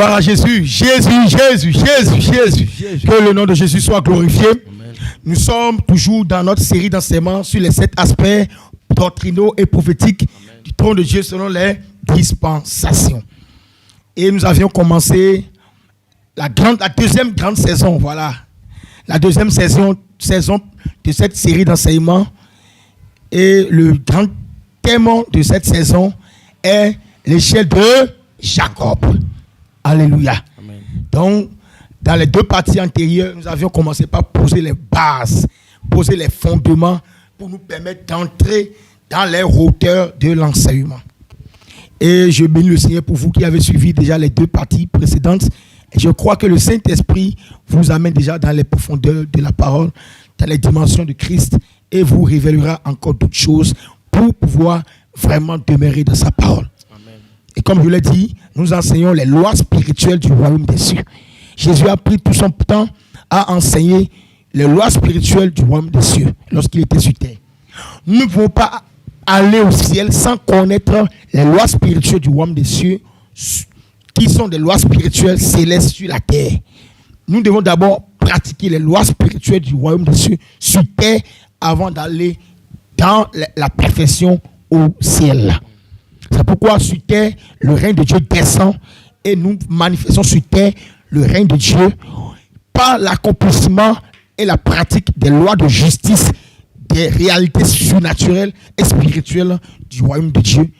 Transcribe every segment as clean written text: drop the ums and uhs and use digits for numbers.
Gloire à Jésus. Jésus. Que le nom de Jésus soit glorifié. Amen. Nous sommes toujours dans notre série d'enseignements sur les 7 aspects doctrinaux et prophétiques Amen. Du trône de Dieu selon les dispensations. Et nous avions commencé la deuxième grande saison. Voilà. La deuxième saison de cette série d'enseignements. Et le grand thème de cette saison est l'échelle de Jacob. Alléluia. Amen. Donc, dans les 2 parties antérieures, nous avions commencé par poser les bases, poser les fondements pour nous permettre d'entrer dans les hauteurs de l'enseignement. Et je bénis le Seigneur pour vous qui avez suivi déjà les 2 parties précédentes. Et je crois que le Saint-Esprit vous amène déjà dans les profondeurs de la parole, dans les dimensions de Christ, et vous révélera encore d'autres choses pour pouvoir vraiment demeurer dans sa parole. Amen. Et comme je l'ai dit, nous enseignons les lois spirituelles du royaume des cieux. Jésus a pris tout son temps à enseigner les lois spirituelles du royaume des cieux lorsqu'il était sur terre. Nous ne pouvons pas aller au ciel sans connaître les lois spirituelles du royaume des cieux, qui sont des lois spirituelles célestes sur la terre. Nous devons d'abord pratiquer les lois spirituelles du royaume des cieux sur terre avant d'aller dans la perfection au ciel. C'est pourquoi sur terre, le règne de Dieu descend et nous manifestons sur terre le règne de Dieu par l'accomplissement et la pratique des lois de justice, des réalités surnaturelles et spirituelles du royaume de Dieu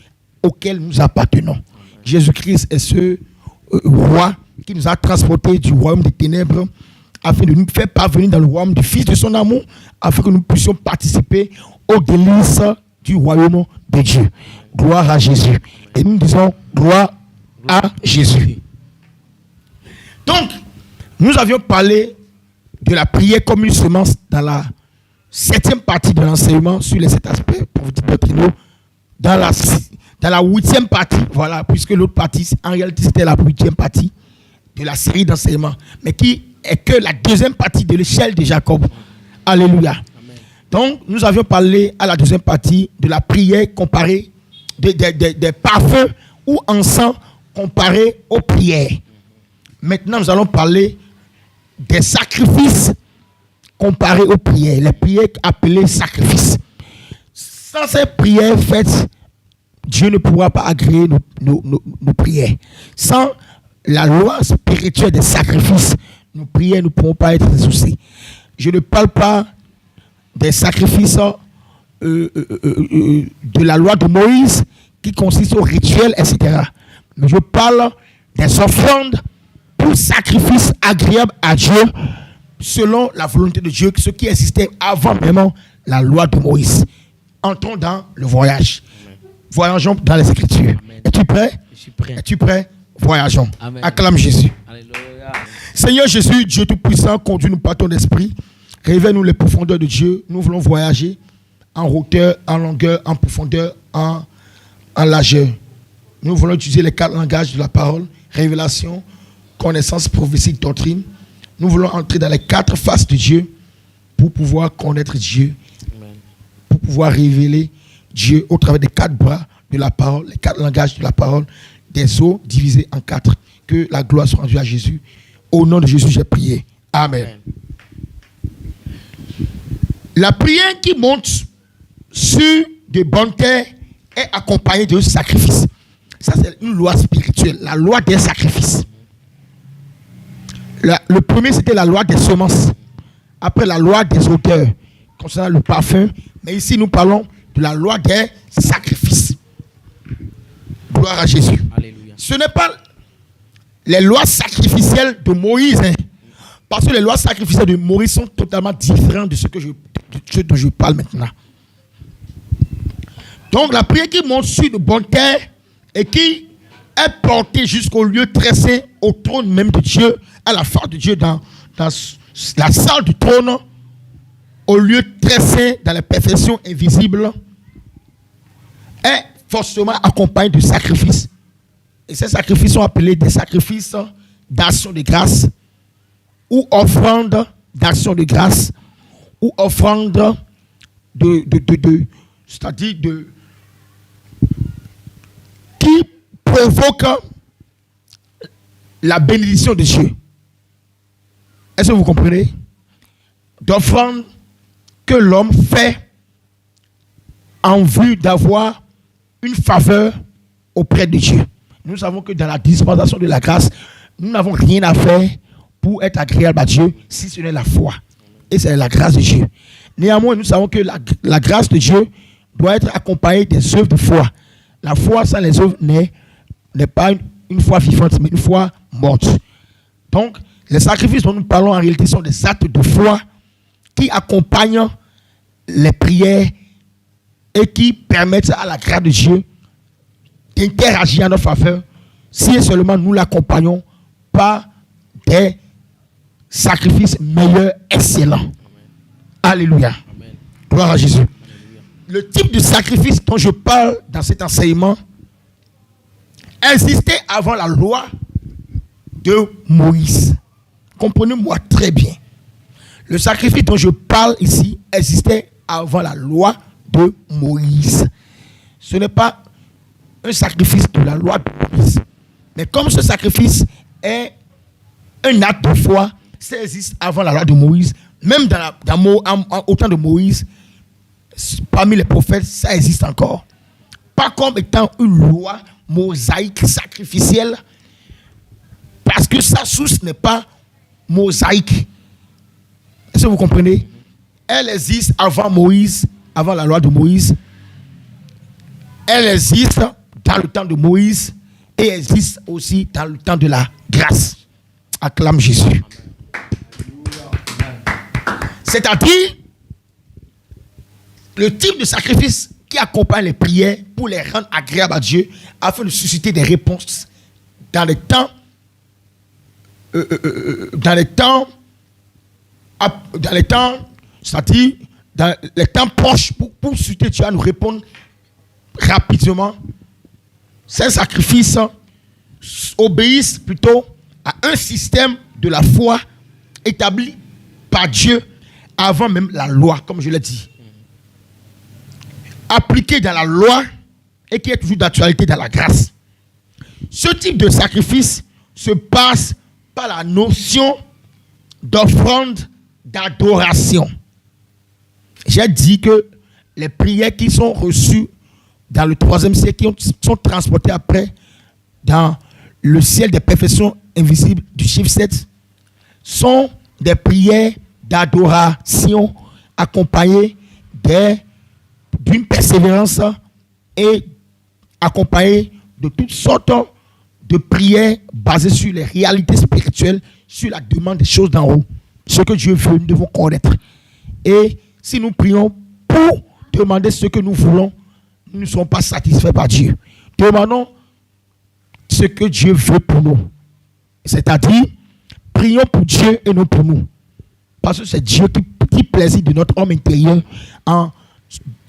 auquel nous appartenons. Jésus-Christ est ce roi qui nous a transportés du royaume des ténèbres afin de nous faire parvenir dans le royaume du Fils de son amour, afin que nous puissions participer aux délices du royaume de Dieu. Gloire à Jésus. Et nous disons gloire à Jésus. Donc, nous avions parlé de la prière comme une semence dans la 7e partie de l'enseignement sur les 7 aspects doctrinaux. Dans la 8e partie, voilà, puisque l'autre partie, en réalité, c'était la 8e partie de la série d'enseignements, mais qui est que la 2e partie de l'échelle de Jacob. Alléluia. Amen. Donc, nous avions parlé à la 2e partie de la prière comparée, des parfums ou encens comparés aux prières. Maintenant, nous allons parler des sacrifices comparés aux prières. Les prières appelées sacrifices. Sans ces prières faites, Dieu ne pourra pas agréer nos prières. Sans la loi spirituelle des sacrifices, nos prières ne pourront pas être exaucées. Je ne parle pas des sacrifices de la loi de Moïse qui consiste au rituel, etc. Mais je parle des offrandes pour sacrifices agréables à Dieu selon la volonté de Dieu, ce qui existait avant vraiment la loi de Moïse. Entrons dans le voyage. Amen. Voyageons dans les Écritures. Amen. Es-tu prêt? Je suis prêt. Es-tu prêt? Voyageons. Amen. Acclame Jésus. Alléluia. Seigneur Jésus, Dieu Tout-Puissant, conduis-nous par ton esprit. Révèle-nous les profondeurs de Dieu. Nous voulons voyager en hauteur, en longueur, en profondeur, en largeur. Nous voulons utiliser les 4 langages de la parole. Révélation, connaissance, prophétie, doctrine. Nous voulons entrer dans les 4 faces de Dieu pour pouvoir connaître Dieu. Amen. Pour pouvoir révéler Dieu au travers des 4 bras de la parole, les 4 langages de la parole, des eaux divisées en 4. Que la gloire soit rendue à Jésus. Au nom de Jésus, j'ai prié. Amen. Amen. La prière qui monte sur de bonnes terres est accompagnée de sacrifices. Ça, c'est une loi spirituelle, la loi des sacrifices. Le premier, c'était la loi des semences. Après, la loi des odeurs, concernant le parfum. Mais ici, nous parlons de la loi des sacrifices. Gloire à Jésus. Alléluia. Ce n'est pas les lois sacrificielles de Moïse. Parce que les lois sacrificielles de Moïse sont totalement différentes de ce dont je parle maintenant. Donc, la prière qui monte sur de bonnes terres et qui est portée jusqu'au lieu très saint, au trône même de Dieu, à la face de Dieu, dans la salle du trône, au lieu très saint, dans la perfection invisible, est forcément accompagné de sacrifices. Et ces sacrifices sont appelés des sacrifices d'action de grâce, ou offrande d'action de grâce, ou offrande c'est-à-dire qui provoque la bénédiction de Dieu. Est-ce que vous comprenez? D'offrande que l'homme fait en vue d'avoir une faveur auprès de Dieu. Nous savons que dans la dispensation de la grâce, nous n'avons rien à faire pour être agréable à Dieu si ce n'est la foi. Et c'est la grâce de Dieu. Néanmoins, nous savons que la grâce de Dieu doit être accompagnée des œuvres de foi. La foi sans les œuvres n'est pas une foi vivante, mais une foi morte. Donc, les sacrifices dont nous parlons en réalité sont des actes de foi qui accompagnent les prières et qui permettent à la grâce de Dieu d'interagir en notre faveur si et seulement nous l'accompagnons par des sacrifices meilleurs, excellents. Alléluia. Amen. Gloire à Jésus. Alléluia. Le type de sacrifice dont je parle dans cet enseignement existait avant la loi de Moïse. Comprenez-moi très bien. Le sacrifice dont je parle ici existait avant la loi de Moïse. Ce n'est pas un sacrifice de la loi de Moïse. Mais comme ce sacrifice est un acte de foi, ça existe avant la loi de Moïse. Même au temps de Moïse, parmi les prophètes, ça existe encore. Pas comme étant une loi mosaïque sacrificielle, parce que sa source n'est pas mosaïque. Est-ce que vous comprenez? Elle existe avant Moïse, avant la loi de Moïse. Elle existe dans le temps de Moïse et existe aussi dans le temps de la grâce. Acclame Jésus. C'est-à-dire le type de sacrifice qui accompagne les prières pour les rendre agréables à Dieu afin de susciter des réponses dans les temps c'est-à-dire dans les temps proches pour susciter Dieu à nous répondre rapidement. Ces sacrifices obéissent plutôt à un système de la foi établi par Dieu avant même la loi, comme je l'ai dit. Appliqué dans la loi et qui est toujours d'actualité dans la grâce. Ce type de sacrifice se passe par la notion d'offrande d'adoration. J'ai dit que les prières qui sont reçues dans le 3e siècle, qui sont transportées après dans le ciel des perfections invisibles du chiffre 7, sont des prières d'adoration accompagnées d'une persévérance et accompagnées de toutes sortes de prières basées sur les réalités spirituelles, sur la demande des choses d'en haut. Ce que Dieu veut, nous devons connaître. Et si nous prions pour demander ce que nous voulons, nous ne sommes pas satisfaits par Dieu. Demandons ce que Dieu veut pour nous. C'est-à-dire, prions pour Dieu et non pour nous. Parce que c'est Dieu qui plaisir de notre homme intérieur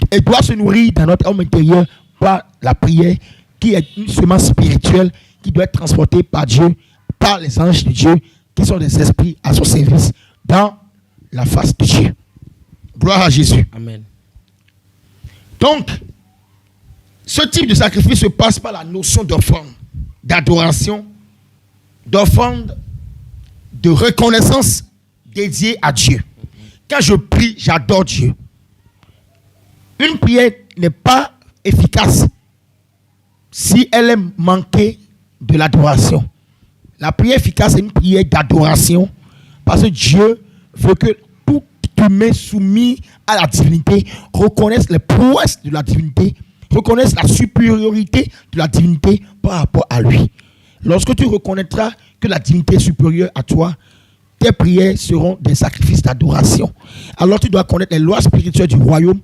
et doit se nourrir dans notre homme intérieur par la prière qui est une semence spirituelle qui doit être transportée par Dieu, par les anges de Dieu qui sont des esprits à son service dans la face de Dieu. Gloire à Jésus. Amen. Donc, ce type de sacrifice se passe par la notion d'offrande, d'adoration, d'offrande, de reconnaissance dédiée à Dieu. Quand je prie, j'adore Dieu. Une prière n'est pas efficace si elle est manquée de l'adoration. La prière efficace est une prière d'adoration parce que Dieu veut que tout humain soumis à la divinité reconnaisse les prouesses de la divinité, reconnaisse la supériorité de la divinité par rapport à lui. Lorsque tu reconnaîtras que la divinité est supérieure à toi, tes prières seront des sacrifices d'adoration. Alors tu dois connaître les lois spirituelles du royaume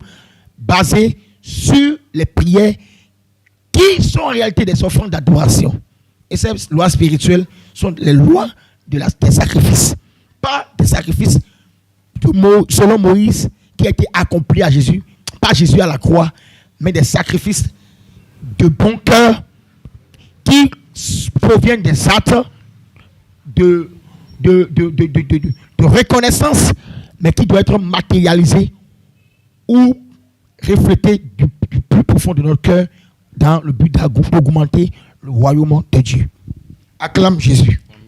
basées sur les prières qui sont en réalité des offrandes d'adoration. Et ces lois spirituelles sont les lois des sacrifices. Pas des sacrifices selon Moïse qui a été accompli à Jésus, pas Jésus à la croix, mais des sacrifices de bon cœur qui proviennent des actes de reconnaissance, mais qui doivent être matérialisés ou reflétés du plus profond de notre cœur dans le but d'augmenter le royaume de Dieu. Acclame Jésus. Amen.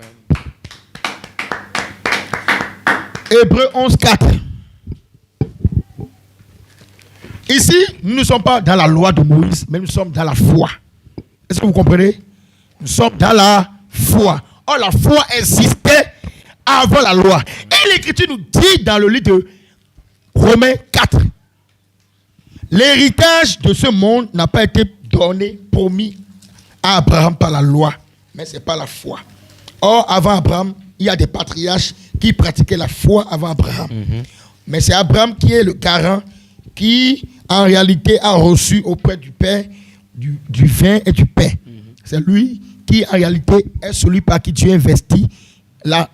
Hébreux 11, 4. Ici, nous ne sommes pas dans la loi de Moïse, mais nous sommes dans la foi. Est-ce que vous comprenez? Nous sommes dans la foi. Or, la foi existait avant la loi. Et l'Écriture nous dit dans le livre de Romains 4, l'héritage de ce monde n'a pas été donné, promis à Abraham par la loi, mais c'est par la foi. Or, avant Abraham, il y a des patriarches qui pratiquaient la foi avant Abraham. Mais c'est Abraham qui est le garant, qui en réalité a reçu auprès du Père du vin et du pain. C'est lui qui en réalité est celui par qui Dieu investit la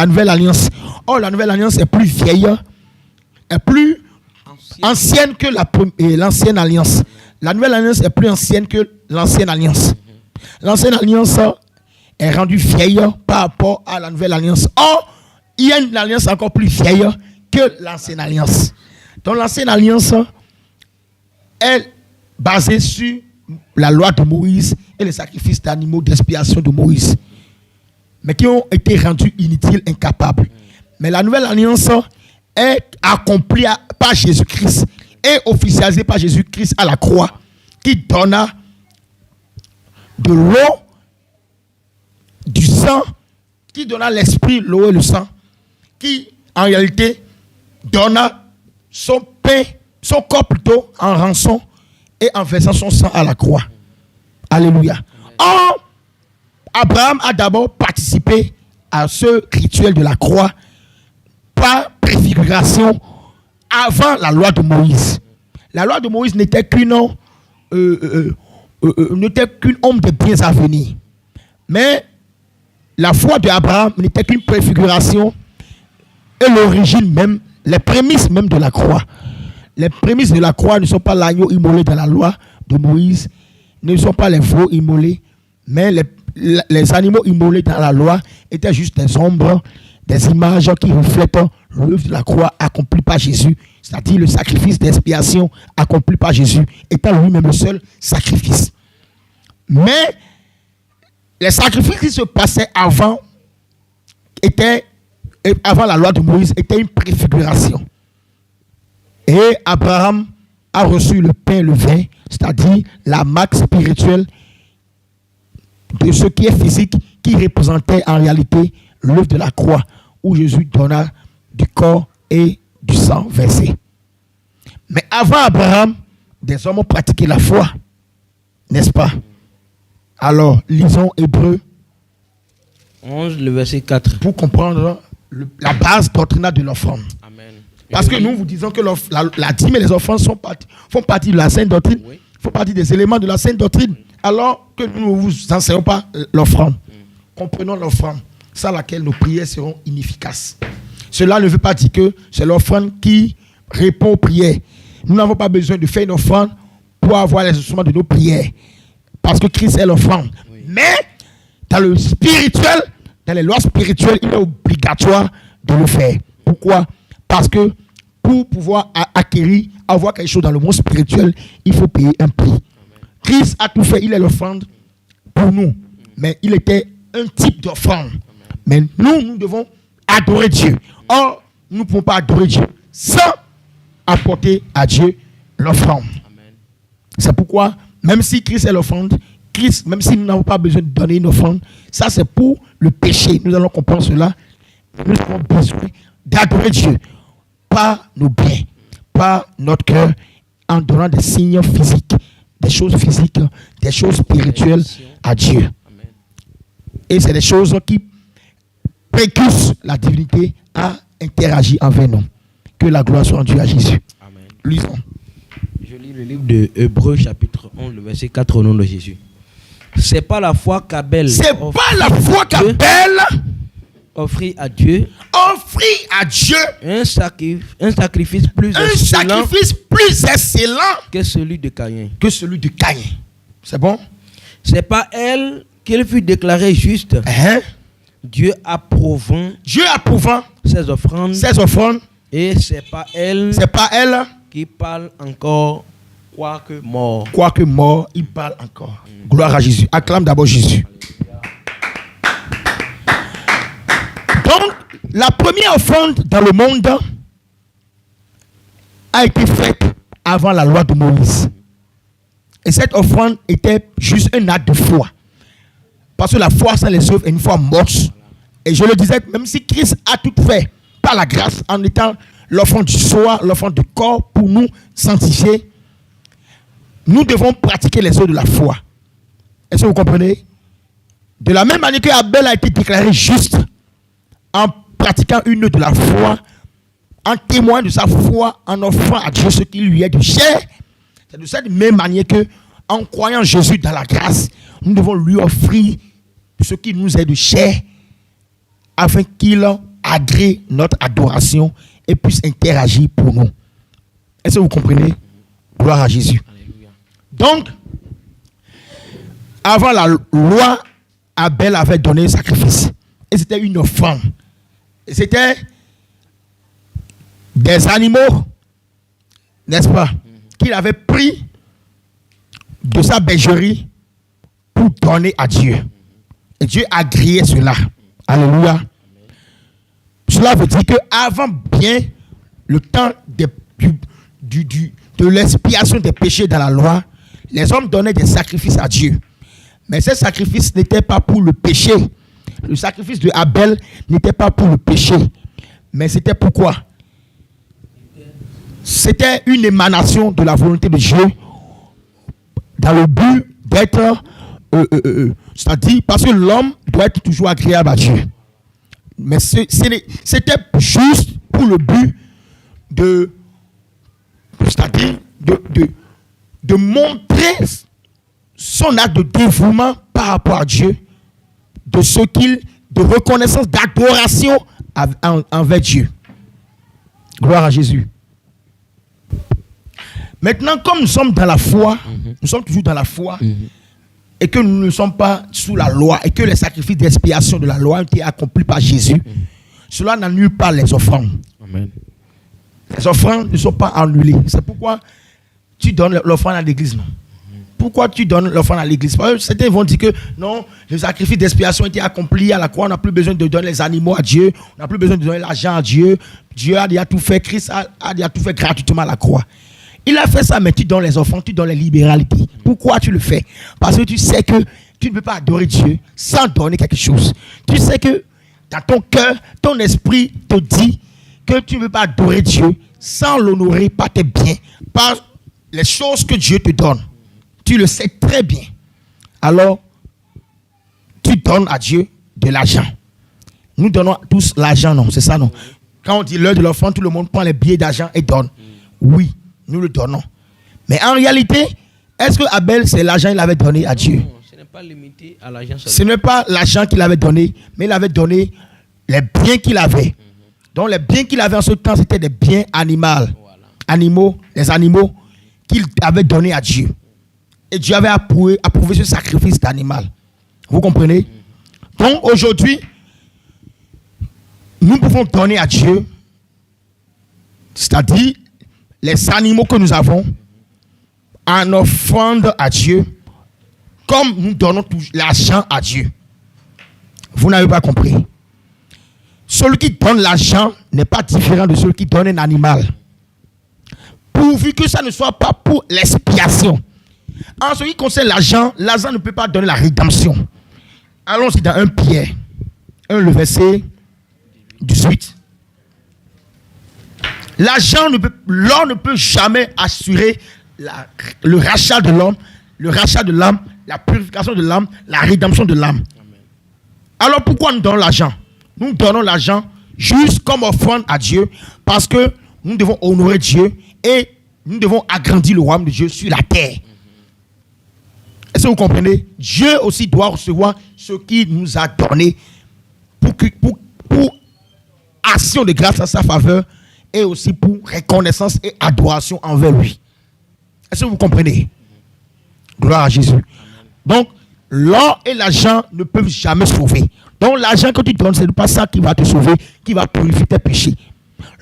nouvelle alliance. Or, la nouvelle alliance est plus vieille, est plus ancienne que l'ancienne alliance. La nouvelle alliance est plus ancienne que l'ancienne alliance. L'ancienne alliance est rendue vieille par rapport à la nouvelle alliance. Or, il y a une alliance encore plus vieille que l'ancienne alliance. Donc, l'ancienne alliance est basée sur la loi de Moïse et les sacrifices d'animaux d'expiation de Moïse, mais qui ont été rendus inutiles, incapables. Mais la nouvelle alliance est accomplie par Jésus-Christ et officialisée par Jésus-Christ à la croix, qui donna de l'eau, du sang, qui donna l'esprit, l'eau et le sang, qui en réalité donna son pain, son corps plutôt, en rançon et en versant son sang à la croix. Alléluia. Or, Abraham a d'abord participé à ce rituel de la croix par préfiguration avant la loi de Moïse. La loi de Moïse n'était qu'une ombre de biens à venir. Mais la foi d'Abraham n'était qu'une préfiguration et l'origine même, les prémices même de la croix. Les prémices de la croix ne sont pas l'agneau immolé dans la loi de Moïse, ne sont pas les veaux immolés, mais les animaux immolés dans la loi étaient juste des ombres, des images qui reflètent l'œuvre de la croix accomplie par Jésus, c'est-à-dire le sacrifice d'expiation accompli par Jésus, étant lui-même le seul sacrifice. Mais les sacrifices qui se passaient avant la loi de Moïse étaient une préfiguration. Et Abraham a reçu le pain et le vin, c'est-à-dire la marque spirituelle de ce qui est physique, qui représentait en réalité l'œuvre de la croix, où Jésus donna du corps et du sang versé. Mais avant Abraham, des hommes ont pratiqué la foi, n'est-ce pas? Alors, lisons Hébreux 11, le verset 4. Pour comprendre la base doctrinale de l'offrande. Amen. Parce que nous vous disons que la dîme et les offrandes font partie de la sainte doctrine, font partie des éléments de la sainte doctrine, alors que nous ne vous enseignons pas l'offrande. Comprenons l'offrande, sans laquelle nos prières seront inefficaces. Cela ne veut pas dire que c'est l'offrande qui répond aux prières. Nous n'avons pas besoin de faire une offrande pour avoir les instruments de nos prières, parce que Christ est l'offrande. Mais dans le spirituel, dans les lois spirituelles, il est obligatoire de le faire. Pourquoi? Parce que pour pouvoir avoir quelque chose dans le monde spirituel, il faut payer un prix. Christ a tout fait, il est l'offrande pour nous. Mais il était un type d'offrande. Mais nous devons adorer Dieu. Or, nous ne pouvons pas adorer Dieu sans apporter à Dieu l'offrande. C'est pourquoi, même si Christ est l'offrande, même si nous n'avons pas besoin de donner une offrande, ça c'est pour le péché. Nous allons comprendre cela. Nous avons besoin d'adorer Dieu. Pas nos biens, pas notre cœur, en donnant des signes physiques, des choses physiques, des choses spirituelles à Dieu. Et c'est des choses qui précursent la divinité à interagir avec nous. Que la gloire soit rendue à Jésus. Amen. Lisons. Je lis le livre de Hébreux chapitre 11, le verset 4 au nom de Jésus. C'est pas la foi qu'Abel. C'est pas la foi qu'Abel offrit à Dieu. Offrit à Dieu un sacrifice plus excellent que celui de Caïn. C'est bon? C'est pas elle qu'il fut déclaré juste. Dieu approuvant ses offrandes. Et c'est pas elle qui parle encore, quoique mort. Quoique mort, il parle encore. Gloire à Jésus. Acclame d'abord Jésus. Donc, la première offrande dans le monde a été faite avant la loi de Moïse. Et cette offrande était juste un acte de foi. Parce que la foi sans les œuvres est une foi morte. Et je le disais, même si Christ a tout fait par la grâce, en étant l'offrande du soir, l'offrande du corps, pour nous sanctifier, nous devons pratiquer les œuvres de la foi. Est-ce que vous comprenez? De la même manière que Abel a été déclaré juste en pratiquant une œuvre de la foi, en témoin de sa foi, en offrant à Dieu ce qui lui est de cher, c'est de cette même manière que, en croyant Jésus dans la grâce, nous devons lui offrir ce qui nous est de cher, afin qu'il agrée notre adoration et puisse interagir pour nous. Est-ce que vous comprenez? Gloire à Jésus. Alléluia. Donc, avant la loi, Abel avait donné un sacrifice. Et c'était une offrande. Et c'était des animaux, n'est-ce pas, qu'il avait pris de sa bergerie pour donner à Dieu. Et Dieu a agréé cela. Alléluia. Cela veut dire qu'avant bien le temps de l'expiation des péchés dans la loi, les hommes donnaient des sacrifices à Dieu. Mais ces sacrifices n'étaient pas pour le péché. Le sacrifice de Abel n'était pas pour le péché. Mais c'était pourquoi? C'était une émanation de la volonté de Dieu dans le but d'être, c'est-à-dire parce que l'homme doit être toujours agréable à Dieu. Mais c'était juste pour le but c'est-à-dire de montrer son acte de dévouement par rapport à Dieu, de reconnaissance, d'adoration envers Dieu. Gloire à Jésus. Maintenant, comme nous sommes dans la foi, nous sommes toujours dans la foi, et que nous ne sommes pas sous la loi, et que les sacrifices d'expiation de la loi ont été accomplis par Jésus, cela n'annule pas les offrandes. Amen. Les offrandes ne sont pas annulées. C'est pourquoi tu donnes l'offrande à l'église, non? Pourquoi tu donnes l'offrande à l'église? Parce que certains vont dire que non, le sacrifice d'expiation a été accompli à la croix, on n'a plus besoin de donner les animaux à Dieu, on n'a plus besoin de donner l'argent à Dieu. Dieu a déjà tout fait, Christ a déjà tout fait gratuitement à la croix. Il a fait ça, mais tu donnes les offrandes, tu donnes les libéralités. Pourquoi tu le fais? Parce que tu sais que tu ne peux pas adorer Dieu sans donner quelque chose. Tu sais que dans ton cœur, ton esprit te dit que tu ne peux pas adorer Dieu sans l'honorer par tes biens, par les choses que Dieu te donne. Tu le sais très bien. Alors, tu donnes à Dieu de l'argent. Nous donnons tous l'argent, non? C'est ça, non? Quand on dit l'heure de l'offrande, tout le monde prend les billets d'argent et donne. Oui, nous le donnons. Mais en réalité, est-ce que Abel, c'est l'argent qu'il avait donné à Dieu? Non, ce n'est pas limité à l'argent. Ce n'est pas l'argent qu'il avait donné, mais il avait donné les biens qu'il avait. Donc les biens qu'il avait en ce temps, c'était des biens animaux, les animaux qu'il avait donnés à Dieu. Et Dieu avait approuvé ce sacrifice d'animal. Vous comprenez? Donc aujourd'hui, nous pouvons donner à Dieu, c'est-à-dire les animaux que nous avons, en offrande à Dieu, comme nous donnons l'argent à Dieu. Vous n'avez pas compris. Celui qui donne l'argent n'est pas différent de celui qui donne un animal. Pourvu que ça ne soit pas pour l'expiation. En ce qui concerne l'argent ne peut pas donner la rédemption. Allons-y dans 1 Pierre, le verset 18. L'or ne peut jamais assurer le rachat de l'homme, la purification de l'âme, la rédemption de l'âme. Alors pourquoi nous donnons l'argent? Nous donnons l'argent juste comme offrande à Dieu parce que nous devons honorer Dieu et nous devons agrandir le royaume de Dieu sur la terre. Est-ce que vous comprenez? Dieu aussi doit recevoir ce qu'il nous a donné pour action de grâce à sa faveur et aussi pour reconnaissance et adoration envers lui. Est-ce que vous comprenez? Gloire à Jésus. Donc, l'or et l'argent ne peuvent jamais sauver. Donc, l'argent que tu donnes, ce n'est pas ça qui va te sauver, qui va purifier tes péchés.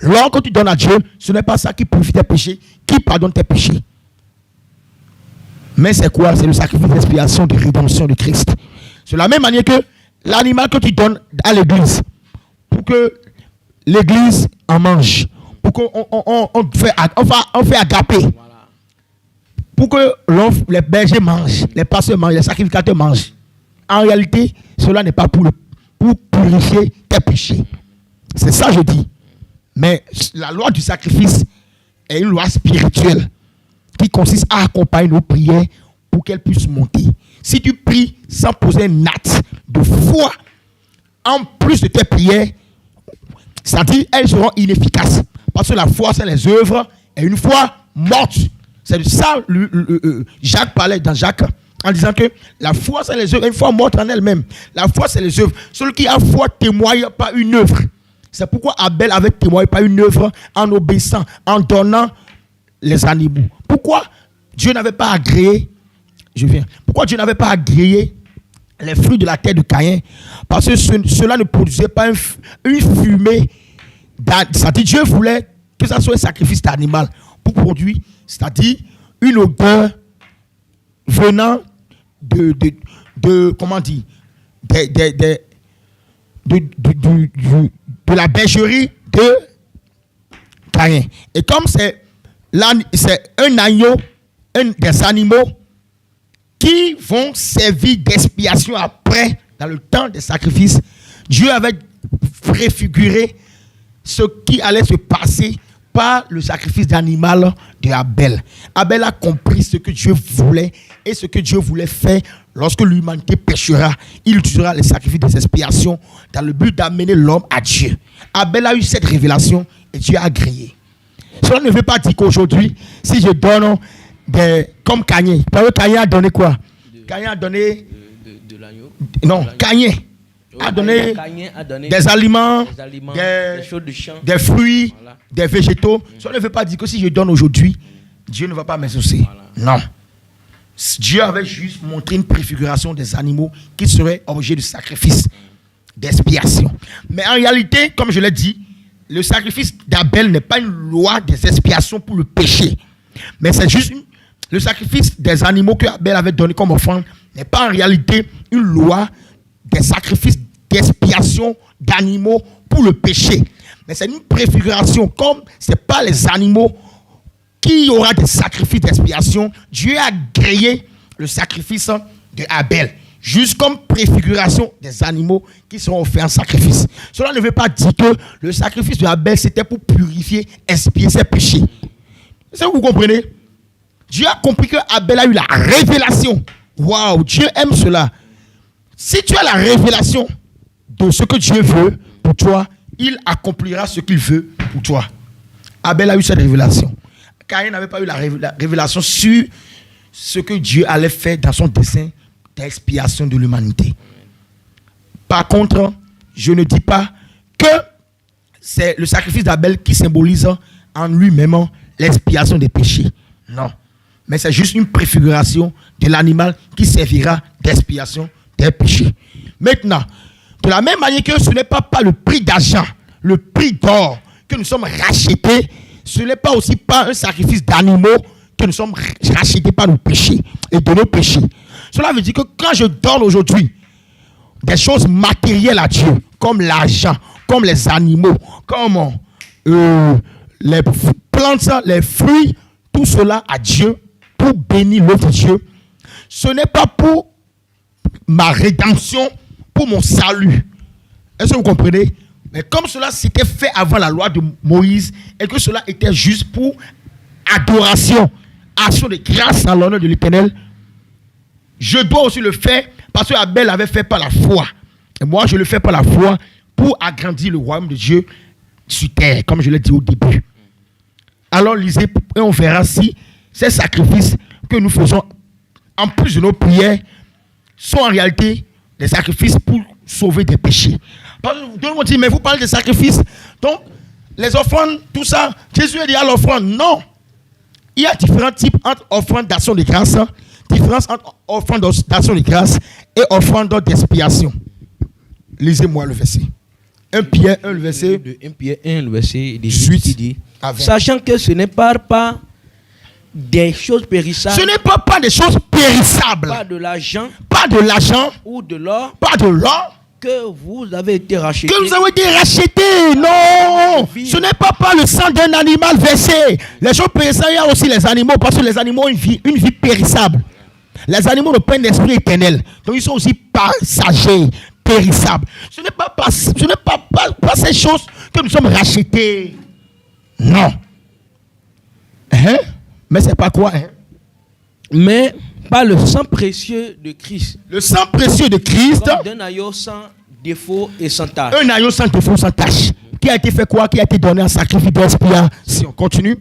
L'or que tu donnes à Dieu, ce n'est pas ça qui purifie tes péchés, qui pardonne tes péchés. Mais c'est quoi? C'est le sacrifice d'expiation, de rédemption de Christ. C'est la même manière que l'animal que tu donnes à l'église, pour que l'église en mange, pour qu'on fait agaper, pour que les bergers mangent, les pasteurs mangent, les sacrificateurs mangent. En réalité, cela n'est pas pour purifier tes péchés. C'est ça que je dis. Mais la loi du sacrifice est une loi spirituelle qui consiste à accompagner nos prières pour qu'elles puissent monter. Si tu pries sans poser un acte de foi, en plus de tes prières, c'est-à-dire elles seront inefficaces. Parce que la foi, c'est les œuvres, et une foi morte. C'est de ça Jacques parlait dans Jacques, en disant que la foi, c'est les œuvres, une foi morte en elle-même. La foi, c'est les œuvres. Celui qui a foi témoigne pas une œuvre. C'est pourquoi Abel avait témoigné pas une œuvre en obéissant, en donnant les animaux. Pourquoi Dieu n'avait pas agréé, pourquoi Dieu n'avait pas agréé les fruits de la terre de Caïn? Parce que cela ne produisait pas une fumée. C'est-à-dire Dieu voulait que ça soit un sacrifice d'animal pour produire, c'est-à-dire une odeur venant de comment dire, de la bergerie de Caïn. Et comme c'est un agneau, des animaux qui vont servir d'expiation après, dans le temps des sacrifices, Dieu avait préfiguré ce qui allait se passer par le sacrifice d'animal de Abel. Abel a compris ce que Dieu voulait et ce que Dieu voulait faire lorsque l'humanité péchera. Il utilisera les sacrifices des expiations dans le but d'amener l'homme à Dieu. Abel a eu cette révélation et Dieu a agréé. Cela ne veut pas dire qu'aujourd'hui, si je donne comme Caïn, Caïn a donné quoi? Caïn a donné de l'agneau. Non, Caïn a donné des aliments, des choses de champ, des fruits, voilà, des végétaux. Cela ne veut pas dire que si je donne aujourd'hui, Dieu ne va pas m'exaucer. Voilà. Non. Dieu avait juste montré une préfiguration des animaux qui seraient objet de sacrifice, d'expiation. Mais en réalité, comme je l'ai dit, le sacrifice d'Abel n'est pas une loi des expiations pour le péché. Mais c'est juste le sacrifice des animaux que Abel avait donné comme offrande n'est pas en réalité une loi des sacrifices d'expiation d'animaux pour le péché. Mais c'est une préfiguration. Comme ce n'est pas les animaux qui aura des sacrifices d'expiation, Dieu a agréé le sacrifice de Abel, juste comme préfiguration des animaux qui seront offerts en sacrifice. Cela ne veut pas dire que le sacrifice de Abel, c'était pour purifier, expier ses péchés. C'est ce que vous comprenez? Dieu a compris que Abel a eu la révélation. Waouh, Dieu aime cela. Si tu as la révélation de ce que Dieu veut pour toi, il accomplira ce qu'il veut pour toi. Abel a eu cette révélation. Caïn n'avait pas eu la révélation sur ce que Dieu allait faire dans son dessein d'expiation de l'humanité. Par contre, je ne dis pas que c'est le sacrifice d'Abel qui symbolise en lui-même l'expiation des péchés. Non. Mais c'est juste une préfiguration de l'animal qui servira d'expiation des péchés. Maintenant, de la même manière que ce n'est pas par le prix d'argent, le prix d'or que nous sommes rachetés, ce n'est pas aussi par un sacrifice d'animaux que nous sommes rachetés par nos péchés et de nos péchés. Cela veut dire que quand je donne aujourd'hui des choses matérielles à Dieu, comme l'argent, comme les animaux, comme les plantes, les fruits, tout cela à Dieu, pour bénir l'autre Dieu, ce n'est pas pour ma rédemption, pour mon salut. Est-ce que vous comprenez? Mais comme cela s'était fait avant la loi de Moïse, et que cela était juste pour adoration, action de grâce en l'honneur de l'Éternel, je dois aussi le faire parce que Abel avait fait par la foi. Et moi, je le fais par la foi pour agrandir le royaume de Dieu sur terre, comme je l'ai dit au début. Alors, lisez, et on verra si ces sacrifices que nous faisons, en plus de nos prières, sont en réalité des sacrifices pour sauver des péchés. Parce que tout le monde dit, mais vous parlez de sacrifices. Donc, les offrandes, tout ça, Jésus a dit à l'offrande. Non. Il y a différents types entre offrandes d'action de grâce, différence entre offrande d'action de grâce et offrande d'expiation. Lisez-moi le verset. 1 Pierre 1, le verset 1 Pierre 1, le verset 18 qui dit, sachant que ce n'est pas des choses périssables. Ce n'est pas des choses périssables. Pas de l'argent. Pas de l'argent. Ou de l'or. Pas de l'or. que vous avez été rachetés. Que nous avons été rachetés. Non. Ce n'est pas par le sang d'un animal versé. Les choses périssables, il y a aussi les animaux, parce que les animaux ont une vie périssable. Les animaux n'ont pas un esprit éternel. Donc ils sont aussi passagers, périssables. Ce n'est pas ces choses que nous sommes rachetés. Non. Mais c'est pas quoi? Mais par le sang précieux de Christ. Le sang précieux de Christ. D'un agneau sans défaut et sans tâche. Un agneau sans défaut, sans tâche. Qui a été fait quoi? Qui a été donné en sacrifice d'expiation. Continue.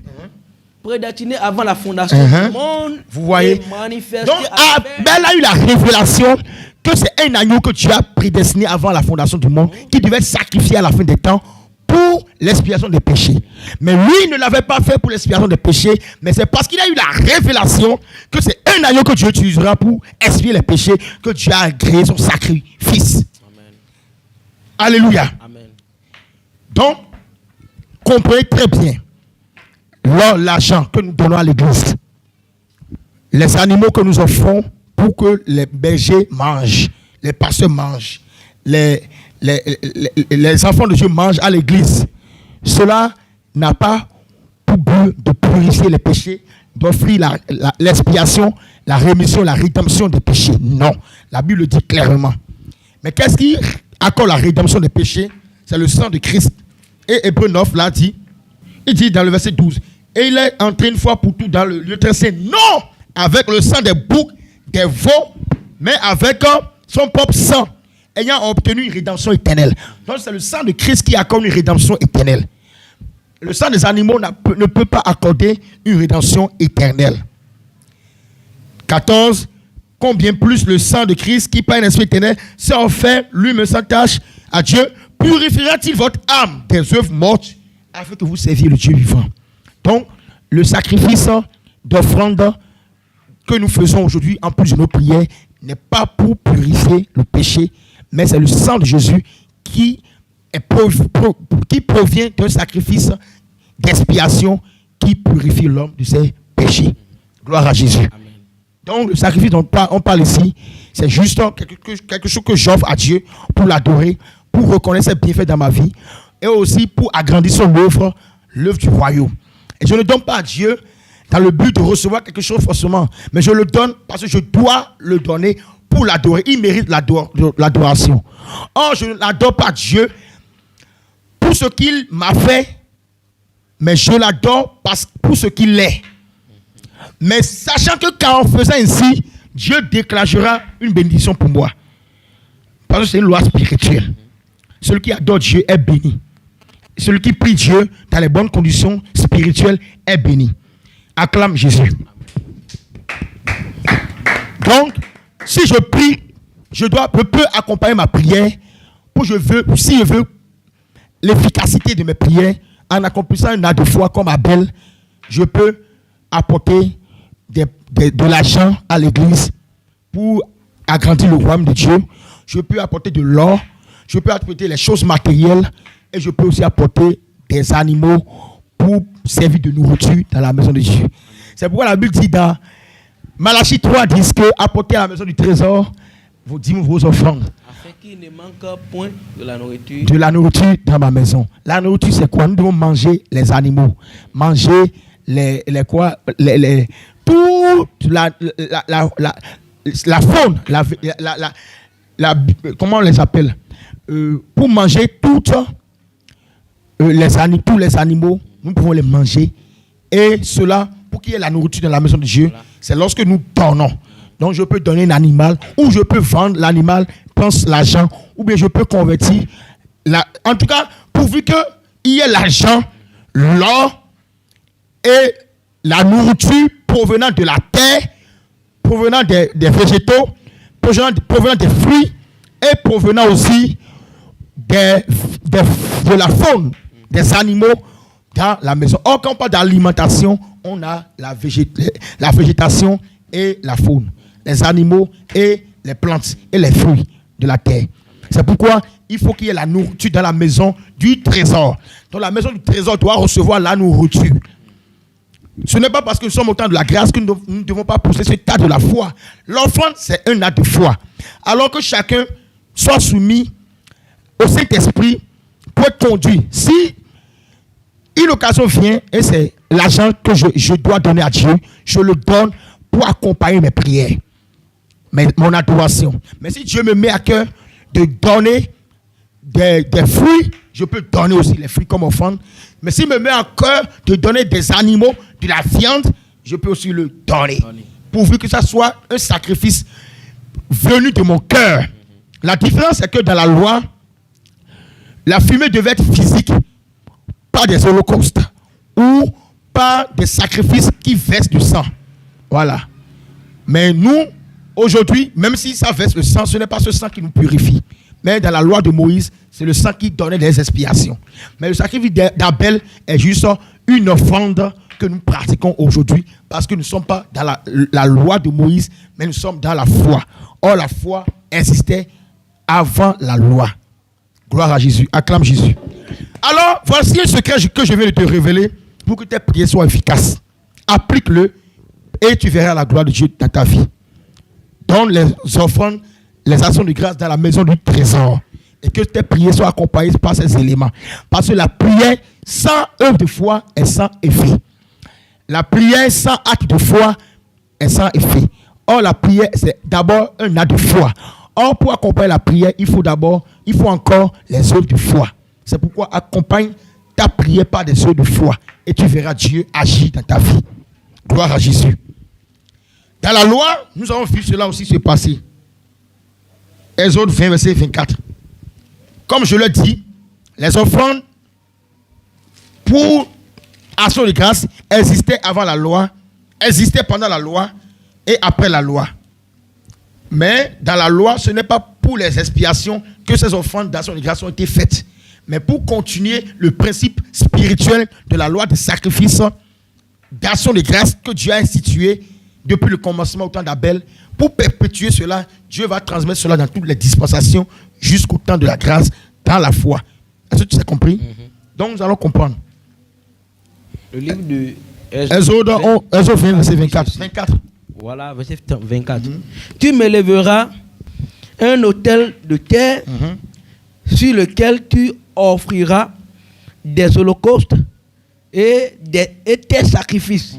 Prédestiné avant la fondation du monde. Vous voyez. Donc Abel a eu la révélation que c'est un agneau que Dieu a prédestiné avant la fondation du monde, qui devait être sacrifié à la fin des temps pour l'expiation des péchés. Mais lui, il ne l'avait pas fait pour l'expiation des péchés, mais c'est parce qu'il a eu la révélation que c'est un agneau que Dieu utilisera pour expier les péchés que Dieu a agréé son sacrifice. Amen. Alléluia. Amen. Donc, comprenez très bien, l'argent que nous donnons à l'église, les animaux que nous offrons pour que les bergers mangent, les pasteurs mangent, les enfants de Dieu mangent à l'église. Cela n'a pas pour but de purifier les péchés, d'offrir l'expiation, la rémission, la rédemption des péchés. Non, la Bible le dit clairement. Mais qu'est-ce qui accorde la rédemption des péchés? C'est le sang de Christ. Et Hébreux 9 l'a dit. Il dit dans le verset 12, et il est entré une fois pour tout dans le lieu très saint, non avec le sang des boucs, des veaux, mais avec son propre sang, ayant obtenu une rédemption éternelle. Donc c'est le sang de Christ qui accorde une rédemption éternelle. Le sang des animaux ne peut pas accorder une rédemption éternelle. 14. Combien plus le sang de Christ qui par un esprit éternel s'est offert lui-même sans tâche à Dieu, purifiera-t-il votre âme des œuvres mortes afin que vous serviez le Dieu vivant. Donc le sacrifice d'offrande que nous faisons aujourd'hui en plus de nos prières n'est pas pour purifier le péché, mais c'est le sang de Jésus qui provient d'un sacrifice d'expiation qui purifie l'homme de ses péchés. Gloire à Jésus. Amen. Donc le sacrifice dont on parle ici, c'est juste quelque chose que j'offre à Dieu pour l'adorer, pour reconnaître ses bienfaits dans ma vie et aussi pour agrandir son œuvre du royaume. Et je ne donne pas à Dieu dans le but de recevoir quelque chose forcément, mais je le donne parce que je dois le donner pour l'adorer. Il mérite l'adoration. Or, je ne l'adore pas Dieu pour ce qu'il m'a fait, mais je l'adore pour ce qu'il est. Mais sachant que quand on faisait ainsi, Dieu déclenchera une bénédiction pour moi. Parce que c'est une loi spirituelle. Celui qui adore Dieu est béni. Celui qui prie Dieu dans les bonnes conditions spirituelles est béni. Acclame Jésus. Donc, si je prie, je peux accompagner ma prière si je veux l'efficacité de mes prières en accomplissant un acte de foi comme Abel, je peux apporter de l'argent à l'église pour agrandir le royaume de Dieu. Je peux apporter de l'or, je peux apporter les choses matérielles et je peux aussi apporter des animaux pour servir de nourriture dans la maison de Dieu. C'est pourquoi la Bible dit dans Malachie 3 dit que apportez à la maison du trésor vos dîmes, vos offrandes. Afin qu'il ne manque point de la nourriture. De la nourriture dans ma maison. La nourriture, c'est quoi? Nous devons manger les animaux. Manger toute la faune. Comment on les appelle? Pour manger tous les animaux, nous pouvons les manger. Et cela, pour qu'il y ait la nourriture dans la maison de Dieu, c'est lorsque nous donnons. Donc je peux donner un animal, ou je peux vendre l'animal, prendre l'argent, ou bien je peux convertir. En tout cas, pourvu qu'il y ait l'argent, l'or et la nourriture provenant de la terre, provenant des végétaux, provenant des fruits et provenant aussi de la faune, des animaux dans la maison. Or, quand on parle d'alimentation, on a la végétation et la faune, les animaux et les plantes et les fruits de la terre. C'est pourquoi il faut qu'il y ait la nourriture dans la maison du trésor. Donc la maison du trésor doit recevoir la nourriture. Ce n'est pas parce que nous sommes au temps de la grâce que nous ne devons pas pousser ce acte de la foi. L'offrande, c'est un acte de foi. Alors que chacun soit soumis au Saint-Esprit pour être conduit. Si une occasion vient et c'est l'argent que je dois donner à Dieu, je le donne pour accompagner mes prières, mon adoration. Mais si Dieu me met à cœur de donner des fruits, je peux donner aussi les fruits comme offrande. Mais s'il me met à cœur de donner des animaux, de la viande, je peux aussi le donner. Pourvu que ça soit un sacrifice venu de mon cœur. La différence, c'est que dans la loi, la fumée devait être physique, pas des holocaustes ou pas des sacrifices qui versent du sang. Voilà. Mais nous, aujourd'hui, même si ça verse le sang, ce n'est pas ce sang qui nous purifie. Mais dans la loi de Moïse, c'est le sang qui donnait des expiations. Mais le sacrifice d'Abel est juste une offrande que nous pratiquons aujourd'hui parce que nous ne sommes pas dans la loi de Moïse, mais nous sommes dans la foi. Or, la foi existait avant la loi. Gloire à Jésus. Acclame Jésus. Alors, voici un secret que je viens de te révéler pour que tes prières soient efficaces. Applique-le et tu verras la gloire de Dieu dans ta vie. Donne les offrandes, les actions de grâce dans la maison du trésor. Et que tes prières soient accompagnées par ces éléments. Parce que la prière sans œuvre de foi est sans effet. La prière sans acte de foi est sans effet. Or, la prière, c'est d'abord un acte de foi. Or, pour accompagner la prière, il faut encore les œuvres de foi. C'est pourquoi accompagne ta prière par des œuvres de foi. Et tu verras Dieu agir dans ta vie. Gloire à Jésus. Dans la loi, nous avons vu cela aussi se passer. Exode 20, verset 24. Comme je le dis, les offrandes pour action de grâce existaient avant la loi, existaient pendant la loi et après la loi. Mais dans la loi, ce n'est pas pour les expiations que ces offrandes d'action de grâce ont été faites, mais pour continuer le principe spirituel de la loi de sacrifice d'action de grâce que Dieu a institué depuis le commencement au temps d'Abel. Pour perpétuer cela, Dieu va transmettre cela dans toutes les dispensations jusqu'au temps de la grâce dans la foi. Est-ce que tu as compris? Donc nous allons comprendre. Le livre de Exode 20, verset 24. Voilà, verset 24. Tu me lèveras un autel de terre sur lequel tu offriras des holocaustes et tes sacrifices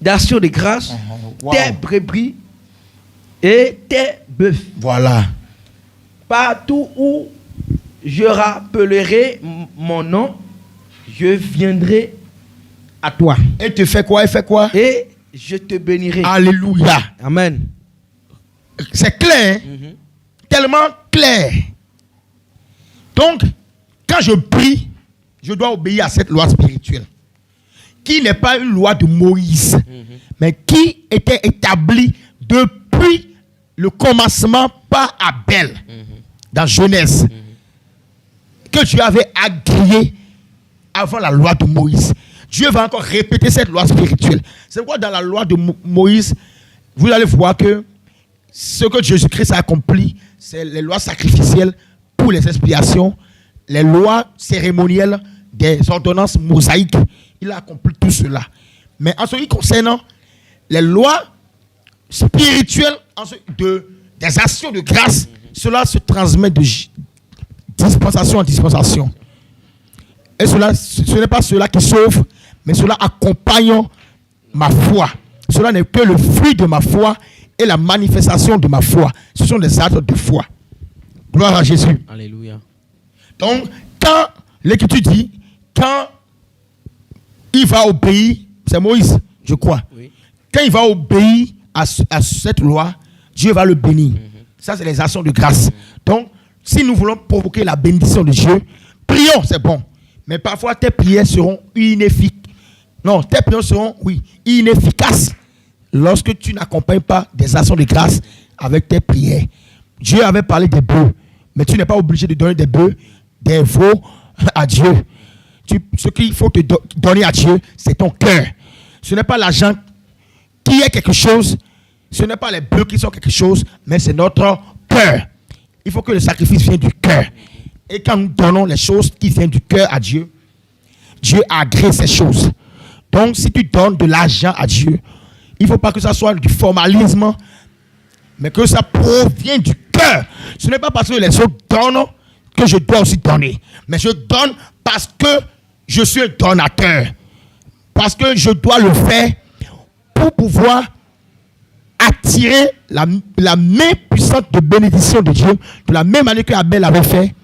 d'action de grâce, tes brebis et tes bœufs. Voilà. Partout où je rappellerai mon nom, je viendrai à toi. Et tu fais quoi? Et je te bénirai. Alléluia. Amen. C'est clair. Tellement clair. Donc, quand je prie, je dois obéir à cette loi spirituelle. Qui n'est pas une loi de Moïse, mais qui était établie depuis le commencement par Abel, dans Genèse, que Dieu avait agréé avant la loi de Moïse. Dieu va encore répéter cette loi spirituelle. C'est pourquoi dans la loi de Moïse, vous allez voir que ce que Jésus-Christ a accompli, c'est les lois sacrificielles pour les expiations, les lois cérémonielles, des ordonnances mosaïques. Il a accompli tout cela. Mais en ce qui concerne les lois spirituelles, des actions de grâce, cela se transmet de dispensation en dispensation. Et cela, ce n'est pas cela qui sauve, mais cela accompagne ma foi. Cela n'est que le fruit de ma foi et la manifestation de ma foi. Ce sont des actes de foi. Gloire à Jésus. Alléluia. Donc, quand l'Écriture dit, quand il va obéir, c'est Moïse, je crois. Oui. Quand il va obéir à cette loi, Dieu va le bénir. Ça, c'est les actions de grâce. Donc, si nous voulons provoquer la bénédiction de Dieu, prions, c'est bon. Mais parfois, tes prières seront inefficaces. Non, tes prières seront, inefficaces lorsque tu n'accompagnes pas des actions de grâce avec tes prières. Dieu avait parlé des bœufs, mais tu n'es pas obligé de donner des bœufs, des veaux à Dieu. Ce qu'il faut te donner à Dieu, c'est ton cœur. Ce n'est pas l'argent qui est quelque chose, ce n'est pas les bœufs qui sont quelque chose, mais c'est notre cœur. Il faut que le sacrifice vienne du cœur. Et quand nous donnons les choses qui viennent du cœur à Dieu, Dieu agrée ces choses. Donc, si tu donnes de l'argent à Dieu, il ne faut pas que ça soit du formalisme, mais que ça provient du cœur. Ce n'est pas parce que les autres donnent que je dois aussi donner. Mais je donne parce que je suis un donateur. Parce que je dois le faire pour pouvoir attirer la main puissante de bénédiction de Dieu, de la même manière que Abel l'avait fait,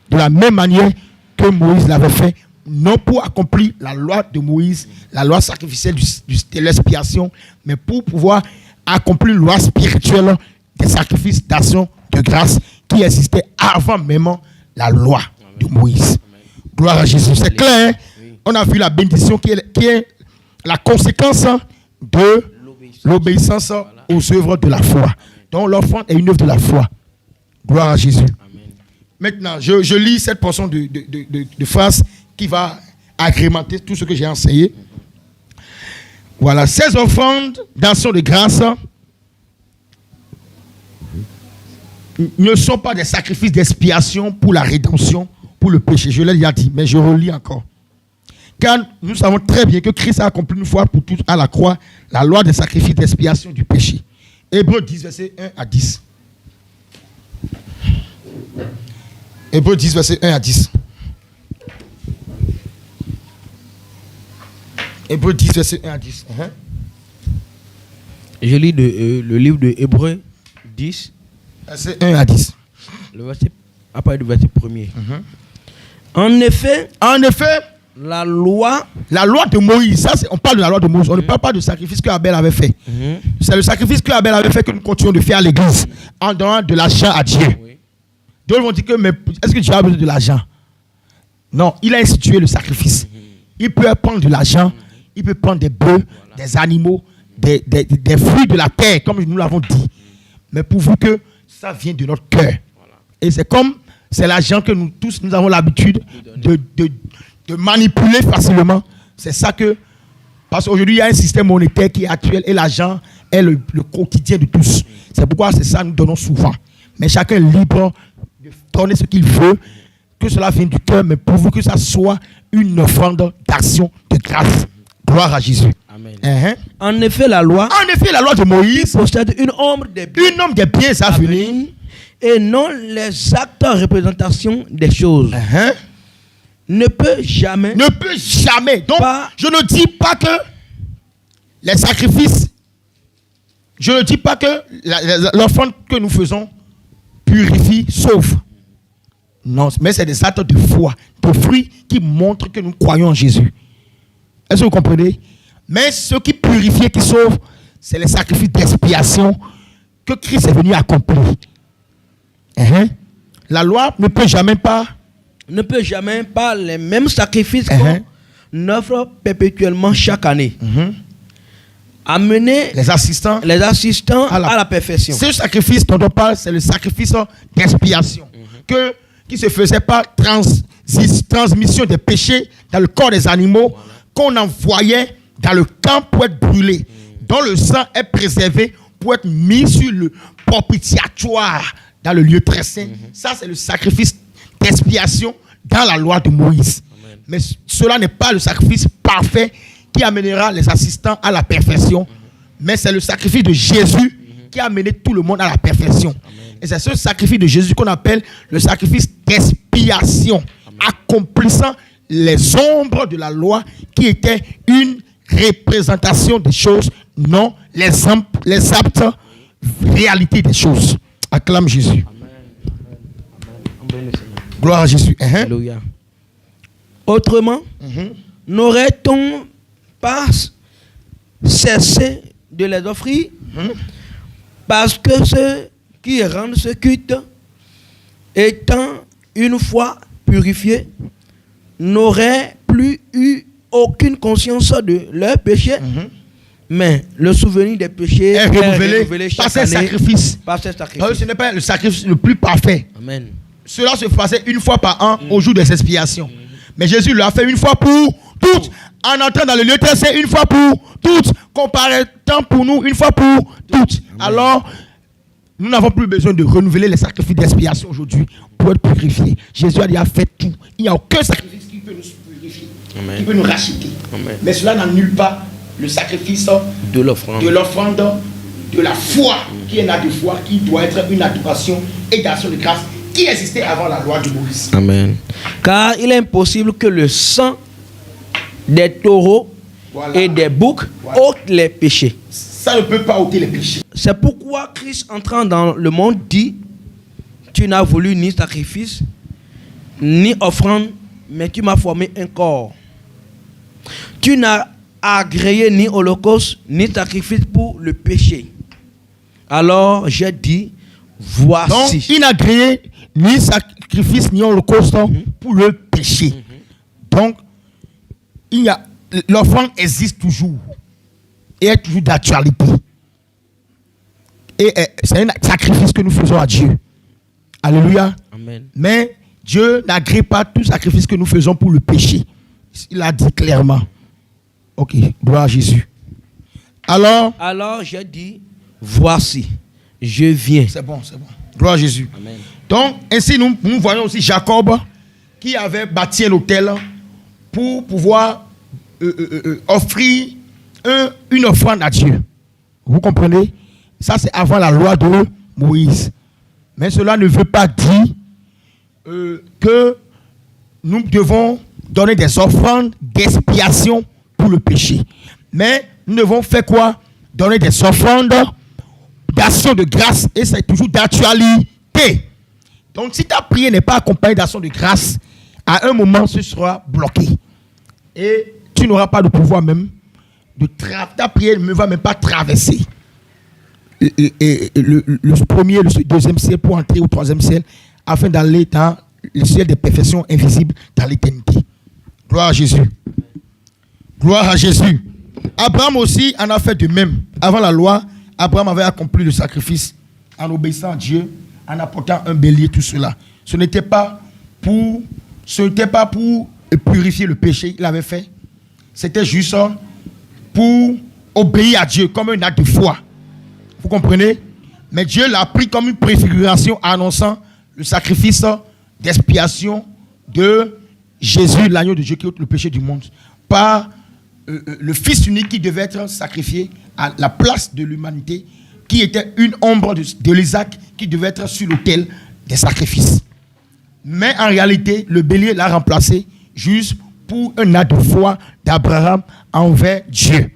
de la même manière que Moïse l'avait fait, non pour accomplir la loi de Moïse, la loi sacrificielle de l'expiation, mais pour pouvoir accomplir une loi spirituelle des sacrifices d'action de grâce qui existait avant même la loi de Moïse. Gloire à Jésus. C'est clair, hein? On a vu la bénédiction qui est la conséquence de l'obéissance aux œuvres de la foi. Donc l'offrande est une œuvre de la foi. Gloire à Jésus. Amen. Maintenant, je lis cette portion de phrase qui va agrémenter tout ce que j'ai enseigné. Voilà, ces offrandes d'action de grâce ne sont pas des sacrifices d'expiation pour la rédemption, pour le péché. Je l'ai déjà dit, mais je relis encore. Car nous savons très bien que Christ a accompli une fois pour toutes à la croix la loi des sacrifices d'expiation du péché. Hébreux 10, verset 1 à 10. Hébreux 10, verset 1 à 10. Hébreux 10, verset 1 à 10. Je lis le livre de Hébreux 10. Verset 1 à 10. Le verset, à partir du verset 1er. En effet, la loi de Moïse, ça on parle de la loi de Moïse, on ne parle pas du sacrifice que Abel avait fait. C'est le sacrifice que Abel avait fait que nous continuons de faire à l'église en donnant de l'argent à Dieu. D'autres vont dire que, mais est-ce que Dieu a besoin de l'argent? Non, il a institué le sacrifice. Il peut prendre de l'argent, il peut prendre des bœufs, des animaux, des fruits de la terre, comme nous l'avons dit. Mais pourvu que ça vienne de notre cœur. Et c'est l'argent que nous tous, nous avons l'habitude de manipuler facilement. C'est ça que... Parce qu'aujourd'hui, il y a un système monétaire qui est actuel et l'argent est le quotidien de tous. C'est pourquoi c'est ça que nous donnons souvent. Mais chacun est libre de donner ce qu'il veut, que cela vienne du cœur, mais pourvu que ça soit une offrande d'action de grâce. Gloire à Jésus. Amen. En effet, la loi de Moïse possède une ombre des biens à venir et non les actes en représentation des choses. Ne peut jamais. Donc, je ne dis pas que les sacrifices, je ne dis pas que l'offrande que nous faisons purifie, sauve. Non, mais c'est des actes de foi, de fruits qui montrent que nous croyons en Jésus. Est-ce que vous comprenez? Mais ce qui purifie, qui sauve, c'est les sacrifices d'expiation que Christ est venu accomplir. La loi ne peut jamais pas les mêmes sacrifices qu'on offre perpétuellement chaque année. Amener les assistants à la perfection. Ce sacrifice dont on parle, c'est le sacrifice d'expiation qui se faisait par transmission des péchés dans le corps des animaux qu'on envoyait dans le camp pour être brûlé, dont le sang est préservé pour être mis sur le propitiatoire dans le lieu très saint. Ça, c'est le sacrifice d'expiation dans la loi de Moïse. Amen. Mais cela n'est pas le sacrifice parfait qui amènera les assistants à la perfection, mais c'est le sacrifice de Jésus qui a amené tout le monde à la perfection. Amen. Et c'est ce sacrifice de Jésus qu'on appelle le sacrifice d'expiation, accomplissant les ombres de la loi qui étaient une représentation des choses, non les aptes réalités des choses. Acclame Jésus. Amen. Gloire à Jésus. Alléluia. Autrement, n'aurait-on pas cessé de les offrir parce que ceux qui rendent ce culte, étant une fois purifiés, n'auraient plus eu aucune conscience de leur péché, mais le souvenir des péchés est renouvelé chaque par ces sacrifices. Ce n'est pas le sacrifice le plus parfait. Amen. Cela se faisait une fois par an au jour des expiations. Mais Jésus l'a fait une fois pour toutes. En entrant dans le lieu très saint, une fois pour toutes. Comparaissant pour nous, une fois pour toutes. Alors, nous n'avons plus besoin de renouveler les sacrifices d'expiation aujourd'hui pour être purifiés. Jésus a déjà fait tout. Il n'y a aucun sacrifice qui peut nous purifier, qui peut nous racheter. Amen. Mais cela n'annule pas le sacrifice de l'offrande, de la foi, qui est un acte de foi, qui doit être une adoration et d'action de grâce qui existait avant la loi de Moïse. Amen. Car il est impossible que le sang des taureaux et des boucs ôte les péchés. Ça ne peut pas ôter les péchés. C'est pourquoi Christ, entrant dans le monde, dit: tu n'as voulu ni sacrifice, ni offrande, mais tu m'as formé un corps. Tu n'as agréé ni holocauste, ni sacrifice pour le péché. Alors j'ai dit: voici. Donc, il n'a agréé ni sacrifice, ni holocauste pour le péché. Donc, l'offrande existe toujours. Et est toujours d'actualité. Et c'est un sacrifice que nous faisons à Dieu. Alléluia. Amen. Mais Dieu n'agrée pas tout sacrifice que nous faisons pour le péché. Il a dit clairement. Ok, gloire à Jésus. Alors j'ai dit: voici, je viens. C'est bon, c'est bon. Gloire à Jésus. Amen. Donc, ainsi nous voyons aussi Jacob qui avait bâti un autel pour pouvoir offrir une offrande à Dieu. Vous comprenez? Ça, c'est avant la loi de Moïse. Mais cela ne veut pas dire que nous devons donner des offrandes d'expiation pour le péché. Mais nous devons faire quoi? Donner des offrandes d'action de grâce. Et c'est toujours d'actualité. Donc, si ta prière n'est pas accompagnée d'action de grâce, à un moment, ce sera bloqué. Et tu n'auras pas de pouvoir même ta prière ne va même pas traverser le premier, le deuxième ciel pour entrer au troisième ciel afin d'aller dans le ciel des perfections invisibles dans l'éternité. Gloire à Jésus. Gloire à Jésus. Abraham aussi en a fait de même. Avant la loi, Abraham avait accompli le sacrifice en obéissant à Dieu, en apportant un bélier, tout cela. Ce n'était pas pour purifier le péché, il avait fait. C'était juste pour obéir à Dieu comme un acte de foi. Vous comprenez? Mais Dieu l'a pris comme une préfiguration annonçant le sacrifice d'expiation de Jésus, l'agneau de Dieu qui ôte le péché du monde. Par le Fils unique qui devait être sacrifié à la place de l'humanité, qui était une ombre de l'Isaac qui devait être sur l'autel des sacrifices. Mais en réalité, le bélier l'a remplacé juste pour un acte de foi d'Abraham envers Dieu.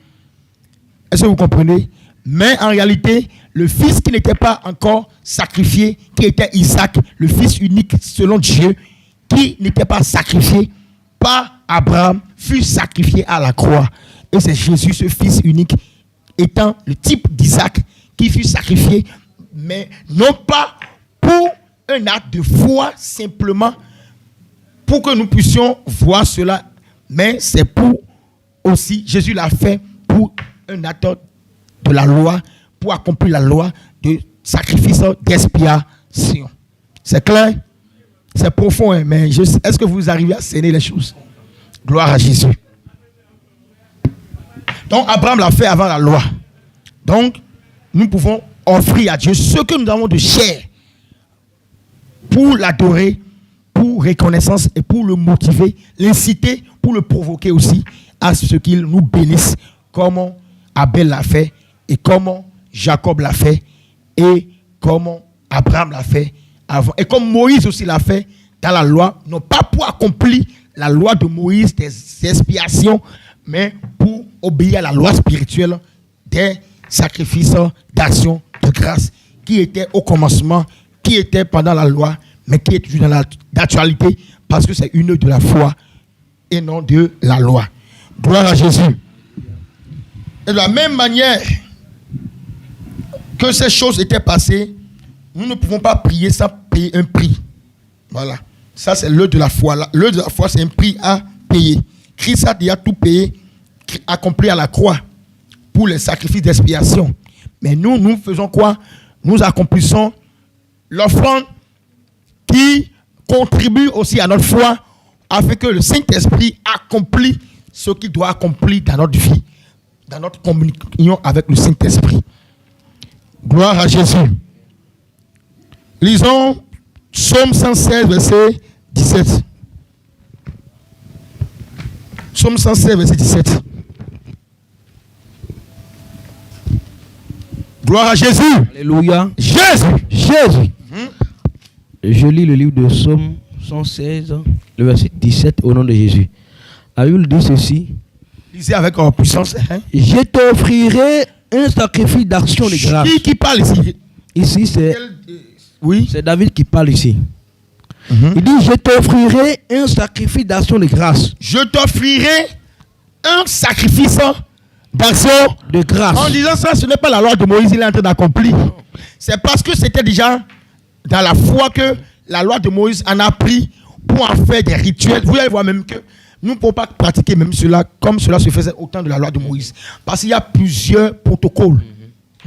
Est-ce que vous comprenez? Mais en réalité, le fils qui n'était pas encore sacrifié, qui était Isaac, le fils unique selon Dieu, qui n'était pas sacrifié par Abraham, fut sacrifié à la croix. Et c'est Jésus, ce fils unique, étant le type d'Isaac, qui fut sacrifié, mais non pas pour un acte de foi simplement, pour que nous puissions voir cela, mais c'est pour aussi, Jésus l'a fait pour un acte de la loi, pour accomplir la loi de sacrifice d'expiation. C'est clair? C'est profond, hein? Mais est-ce que vous arrivez à cerner les choses? Gloire à Jésus. Donc Abraham l'a fait avant la loi. Donc nous pouvons offrir à Dieu ce que nous avons de chair pour l'adorer, pour reconnaissance et pour le motiver, l'inciter, pour le provoquer aussi à ce qu'il nous bénisse, comme Abel l'a fait et comme Jacob l'a fait et comme Abraham l'a fait avant et comme Moïse aussi l'a fait dans la loi, non pas pour accomplir la loi de Moïse des expiations, mais pour obéir à la loi spirituelle des sacrifices d'action de grâce qui était au commencement, qui était pendant la loi, mais qui est toujours dans l'actualité parce que c'est une de la foi et non de la loi. Gloire à Jésus. Et de la même manière que ces choses étaient passées, nous ne pouvons pas prier sans payer un prix. Voilà. Ça, c'est l'œuvre de la foi. L'œuvre de la foi, c'est un prix à payer. Christ a déjà tout payé, accompli à la croix pour les sacrifices d'expiation. Mais nous faisons quoi? Nous accomplissons l'offrande qui contribue aussi à notre foi afin que le Saint-Esprit accomplisse ce qu'il doit accomplir dans notre vie, dans notre communion avec le Saint-Esprit. Gloire à Jésus. Lisons Psaume 116, verset 17. Psaume 116, verset 17. Gloire à Jésus. Alléluia. Jésus. Je lis le livre de Psaume 116, le verset 17, au nom de Jésus. Aïul dit ceci. Lisez avec puissance. Hein? Je t'offrirai un sacrifice d'action de grâce. Qui parle ici? Ici, c'est c'est David qui parle ici. Il dit, je t'offrirai un sacrifice d'action de grâce. Je t'offrirai un sacrifice d'action de grâce. En disant ça, ce n'est pas la loi de Moïse, il est en train d'accomplir. C'est parce que c'était déjà dans la foi que la loi de Moïse en a pris pour en faire des rituels. Vous allez voir même que nous ne pouvons pas pratiquer même cela comme cela se faisait au temps de la loi de Moïse. Parce qu'il y a plusieurs protocoles.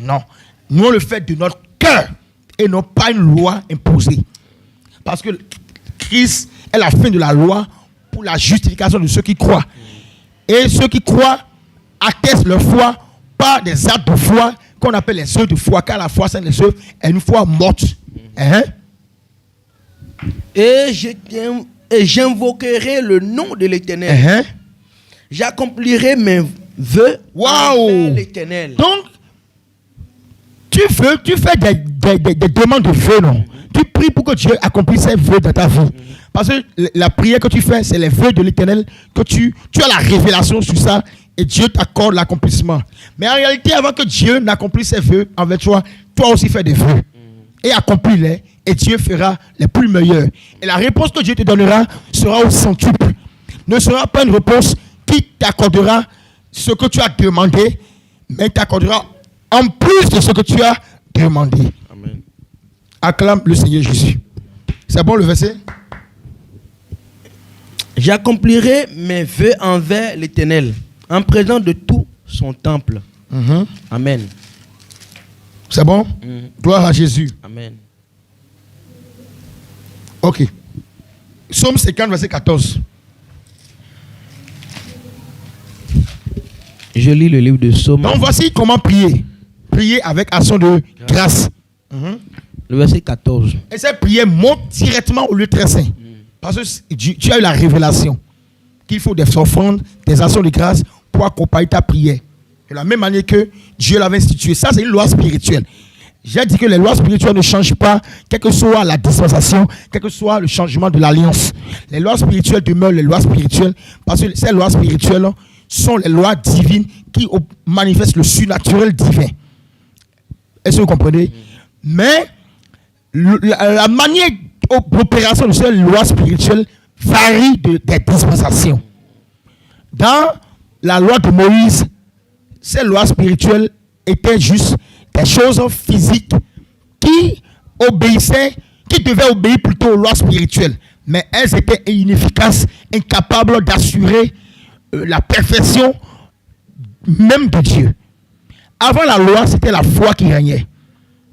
Non. Nous, on le fait de notre cœur et non pas une loi imposée. Parce que Christ est la fin de la loi pour la justification de ceux qui croient. Et ceux qui croient attestent leur foi par des actes de foi qu'on appelle les œuvres de foi. Car la foi, c'est les œuvres, est une foi morte. Et j'invoquerai le nom de l'Éternel. J'accomplirai mes vœux envers l'Éternel. Donc, tu fais des demandes de vœux, non? Tu pries pour que Dieu accomplisse ses vœux dans ta vie. Parce que la prière que tu fais, c'est les vœux de l'Éternel, que tu as la révélation sur ça et Dieu t'accorde l'accomplissement. Mais en réalité, avant que Dieu n'accomplisse ses vœux envers toi, toi aussi fais des vœux. Et accomplis-les, et Dieu fera les plus meilleurs. Et la réponse que Dieu te donnera sera au centuple. Ne sera pas une réponse qui t'accordera ce que tu as demandé, mais t'accordera en plus de ce que tu as demandé. Amen. Acclame le Seigneur Jésus. C'est bon le verset? J'accomplirai mes vœux envers l'Éternel, en présence de tout son temple. Amen. C'est bon? Gloire à Jésus. Amen. Ok. Psaume 50, verset 14. Je lis le livre de Psaume. Donc voici comment prier. Prier avec action de grâce. Le verset 14. Et cette prière monte directement au lieu très saint. Parce que tu as eu la révélation qu'il faut des offrandes, des actions de grâce pour accompagner ta prière. De la même manière que Dieu l'avait institué. Ça, c'est une loi spirituelle. J'ai dit que les lois spirituelles ne changent pas, quelle que soit la dispensation, quel que soit le changement de l'alliance. Les lois spirituelles demeurent les lois spirituelles parce que ces lois spirituelles sont les lois divines qui manifestent le surnaturel divin. Est-ce que vous comprenez? Mais la manière d'opération de ces lois spirituelles varie des dispensations. Dans la loi de Moïse, ces lois spirituelles étaient juste des choses physiques qui obéissaient, qui devaient obéir plutôt aux lois spirituelles. Mais elles étaient inefficaces, incapables d'assurer la perfection même de Dieu. Avant la loi, c'était la foi qui régnait.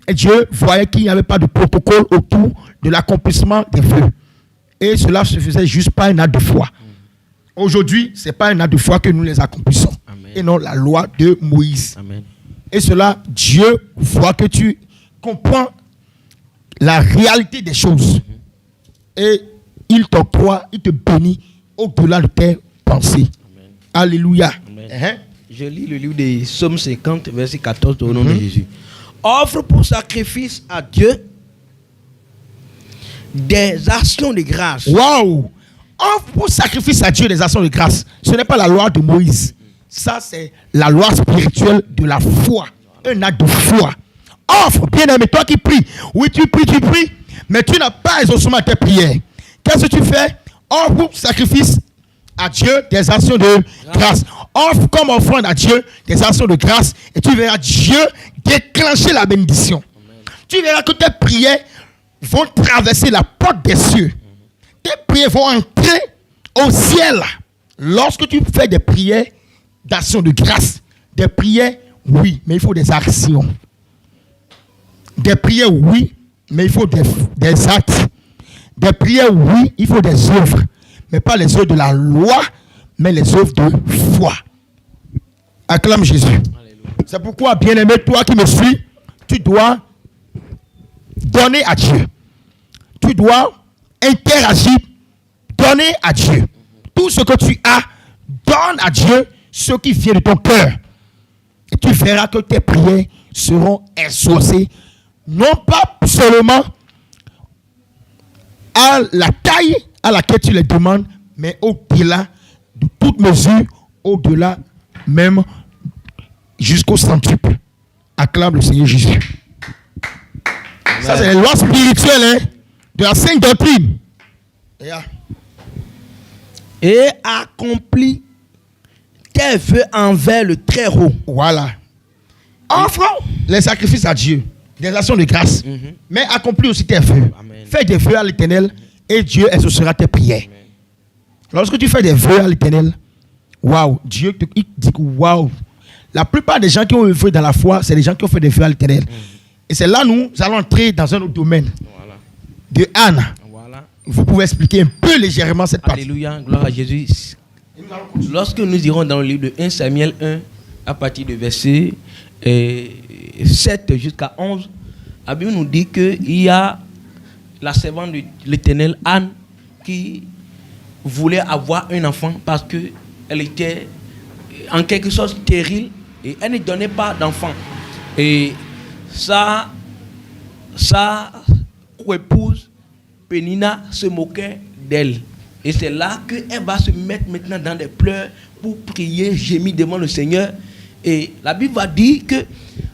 Et Dieu voyait qu'il n'y avait pas de protocole autour de l'accomplissement des vœux. Et cela se faisait juste par un acte de foi. Aujourd'hui, ce n'est pas un acte de foi que nous les accomplissons. Amen. Et non la loi de Moïse. Amen. Et cela, Dieu voit que tu comprends la réalité des choses. Et il t'octroie, il te bénit au-delà de tes pensées. Amen. Alléluia. Amen. Je lis le livre des Psaumes 50, verset 14, au nom de Jésus. Offre pour sacrifice à Dieu des actions de grâce. Waouh! Offre pour sacrifice à Dieu des actions de grâce. Ce n'est pas la loi de Moïse. Ça, c'est la loi spirituelle de la foi. Un acte de foi. Offre, bien-aimé, toi qui pries. Oui, tu pries, mais tu n'as pas exaucement à tes prières. Qu'est-ce que tu fais? Offre pour sacrifice à Dieu des actions de grâce. Offre comme offrande à Dieu des actions de grâce et tu verras Dieu déclencher la bénédiction. Amen. Tu verras que tes prières vont traverser la porte des cieux. Tes prières vont entrer au ciel. Lorsque tu fais des prières d'actions de grâce, des prières, oui, mais il faut des actions. Des prières, oui, mais il faut des actes. Des prières, oui, il faut des œuvres. Mais pas les œuvres de la loi, mais les œuvres de foi. Acclame Jésus. Alléluia. C'est pourquoi, bien-aimé, toi qui me suis, tu dois donner à Dieu. Tu dois interagir, donner à Dieu. Tout ce que tu as, donne à Dieu ce qui vient de ton cœur. Et tu verras que tes prières seront exaucées, non pas seulement à la taille à laquelle tu les demandes, mais au-delà de toute mesure, au-delà même jusqu'au centuple. Acclame le Seigneur Jésus. Amen. Ça, c'est les lois spirituelles de la sainte doctrine. Yeah. Et accomplit tes vœux envers le Très-Haut. Voilà. Offre les sacrifices à Dieu, des actions de grâce. Mais accomplis aussi tes vœux. Amen. Fais des vœux à l'Éternel et Dieu exaucera tes prières. Amen. Lorsque tu fais des vœux à l'Éternel, waouh, Dieu te dit waouh. La plupart des gens qui ont œuvré dans la foi, c'est des gens qui ont fait des vœux à l'Éternel. Et c'est là nous allons entrer dans un autre domaine. Voilà. De Anne. Voilà. Vous pouvez expliquer un peu légèrement cette partie. Alléluia, gloire à Jésus. Lorsque nous irons dans le livre de 1 Samuel 1, à partir du verset 7 jusqu'à 11, la Bible nous dit qu'il y a la servante de l'Éternel, Anne, qui voulait avoir un enfant parce qu'elle était en quelque sorte stérile et elle ne donnait pas d'enfant. Et sa épouse, Pénina, se moquait d'elle. Et c'est là qu'elle va se mettre maintenant dans des pleurs pour prier, gémir devant le Seigneur. Et la Bible va dire que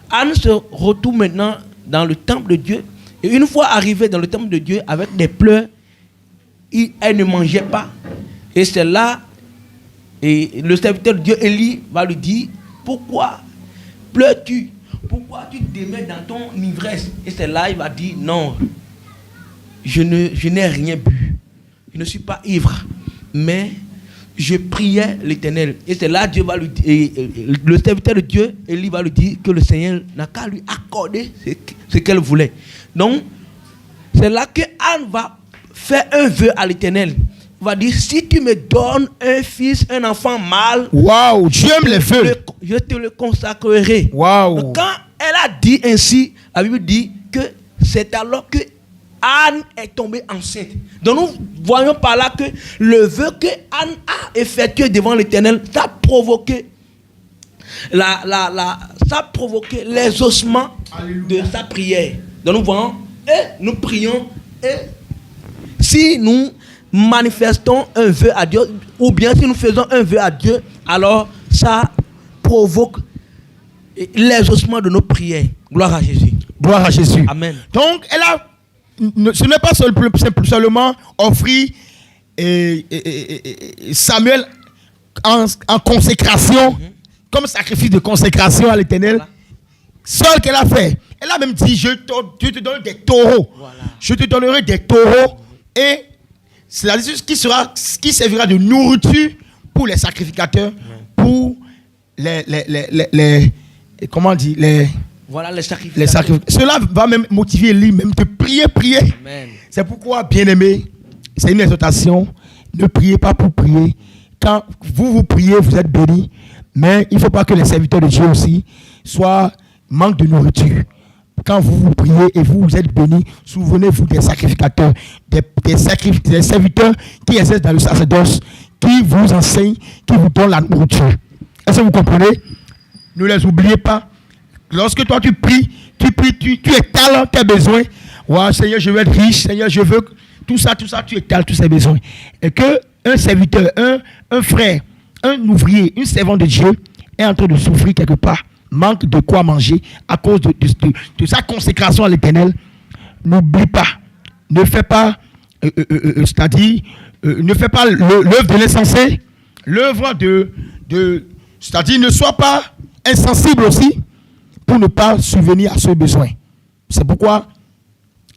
Anne se retrouve maintenant dans le temple de Dieu. Et une fois arrivée dans le temple de Dieu avec des pleurs, elle ne mangeait pas. Et c'est là, et le serviteur de Dieu, Élie, va lui dire, pourquoi pleures-tu? Pourquoi tu démets dans ton ivresse? Et c'est là, il va dire, non, je n'ai rien bu. Je ne suis pas ivre, mais je priais l'Éternel. Et c'est là, Dieu va lui dire, le serviteur de Dieu, Élie, va lui dire que le Seigneur n'a qu'à lui accorder ce qu'elle voulait. Donc, c'est là que Anne va faire un vœu à l'Éternel. Il va dire, si tu me donnes un fils, un enfant mâle, waouh, Dieu aime les vœux. Je te le consacrerai. Waouh. Quand elle a dit ainsi, la Bible dit que c'est alors que Anne est tombée enceinte. Donc nous voyons par là que le vœu que Anne a effectué devant l'Éternel, ça a provoqué ça a provoqué l'exaucement de sa prière. Donc nous voyons et nous prions et si nous manifestons un vœu à Dieu ou bien si nous faisons un vœu à Dieu, alors ça provoque l'exaucement de nos prières. Gloire à Jésus. Gloire à Jésus. Amen. Donc ce n'est pas seulement offrir Samuel en consécration, comme sacrifice de consécration à l'Éternel. Voilà. Seul qu'elle a fait. Elle a même dit, je te donne des taureaux. Voilà. Je te donnerai des taureaux. Et c'est la qui servira de nourriture pour les sacrificateurs, pour les comment on dit, voilà les sacrificateurs. Cela va même motiver Élie même de prier. Amen. C'est pourquoi, bien-aimés, c'est une exhortation. Ne priez pas pour prier. Quand vous priez, vous êtes bénis. Mais il ne faut pas que les serviteurs de Dieu aussi manquent de nourriture. Quand vous priez et vous êtes bénis, souvenez-vous des sacrificateurs, des serviteurs qui exercent dans le sacerdoce, qui vous enseignent, qui vous donnent la nourriture. Est-ce que vous comprenez? Ne les oubliez pas. Lorsque toi tu pries, tu étales tes besoins. Ouais, Seigneur, je veux être riche. Seigneur, je veux tout ça, tu étales tous ces besoins. Et que un serviteur, un frère, un ouvrier, une servante de Dieu est en train de souffrir quelque part, manque de quoi manger à cause de sa consécration à l'Éternel, n'oublie pas, ne fais pas, c'est-à-dire, ne fais pas l'œuvre de l'insensé, l'œuvre c'est-à-dire, ne sois pas insensible aussi pour ne pas subvenir à ce besoin. C'est pourquoi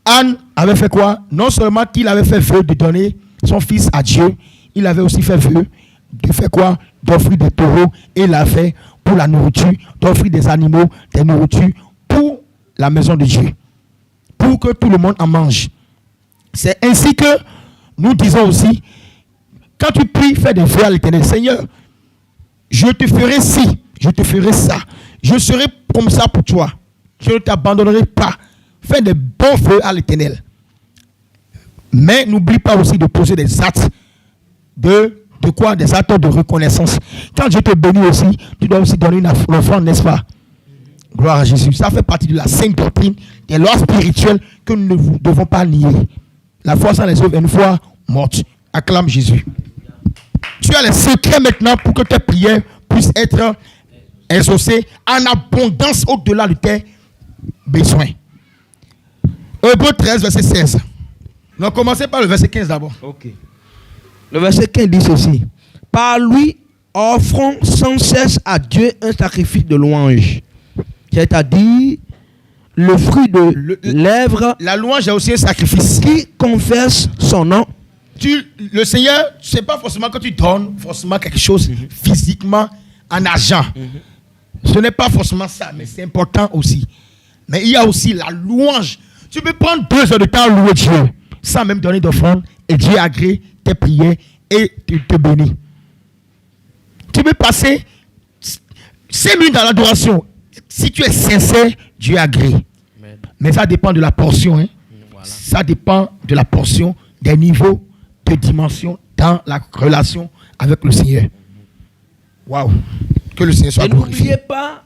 Anne avait fait quoi? Non seulement qu'il avait fait vœu de donner son fils à Dieu, il avait aussi fait vœu de faire quoi? D'offrir des taureaux, et il l'a fait pour la nourriture, d'offrir des animaux, des nourritures pour la maison de Dieu, pour que tout le monde en mange. C'est ainsi que nous disons aussi, quand tu pries, fais des vœux à l'Éternel. Seigneur, je te ferai ci, je te ferai ça, je serai comme ça pour toi, je ne t'abandonnerai pas. Fais des bons vœux à l'Éternel. Mais n'oublie pas aussi de poser des actes de quoi? Des actes de reconnaissance. Quand Dieu te bénit aussi, tu dois aussi donner une offrande, n'est-ce pas? Gloire à Jésus. Ça fait partie de la sainte doctrine, des lois spirituelles que nous ne devons pas nier. La foi sans les œuvres est une foi morte. Acclame Jésus. Tu as les secrets maintenant pour que tes prières puissent être exaucées en abondance au-delà de tes besoins. Hébreux 13, verset 16. Donc, commencez par le verset 15 d'abord. Ok. Le verset 15 dit ceci. Par lui, offrons sans cesse à Dieu un sacrifice de louange. C'est-à-dire le fruit de lèvres. La louange est aussi un sacrifice. Qui confesse son nom. Le Seigneur, ce n'est pas forcément que tu donnes forcément quelque chose physiquement en argent. Ce n'est pas forcément ça, mais c'est important aussi. Mais il y a aussi la louange. Tu peux prendre 2 heures de temps à louer Dieu sans même donner d'offrande et Dieu agrée tes prières et te bénit. Tu peux passer 5 minutes dans l'adoration. Si tu es sincère, Dieu agrée. Mais ça dépend de la portion. Voilà. Ça dépend de la portion, des niveaux de dimension dans la relation avec le Seigneur. Waouh! Que le Seigneur soit glorifié. N'oubliez pas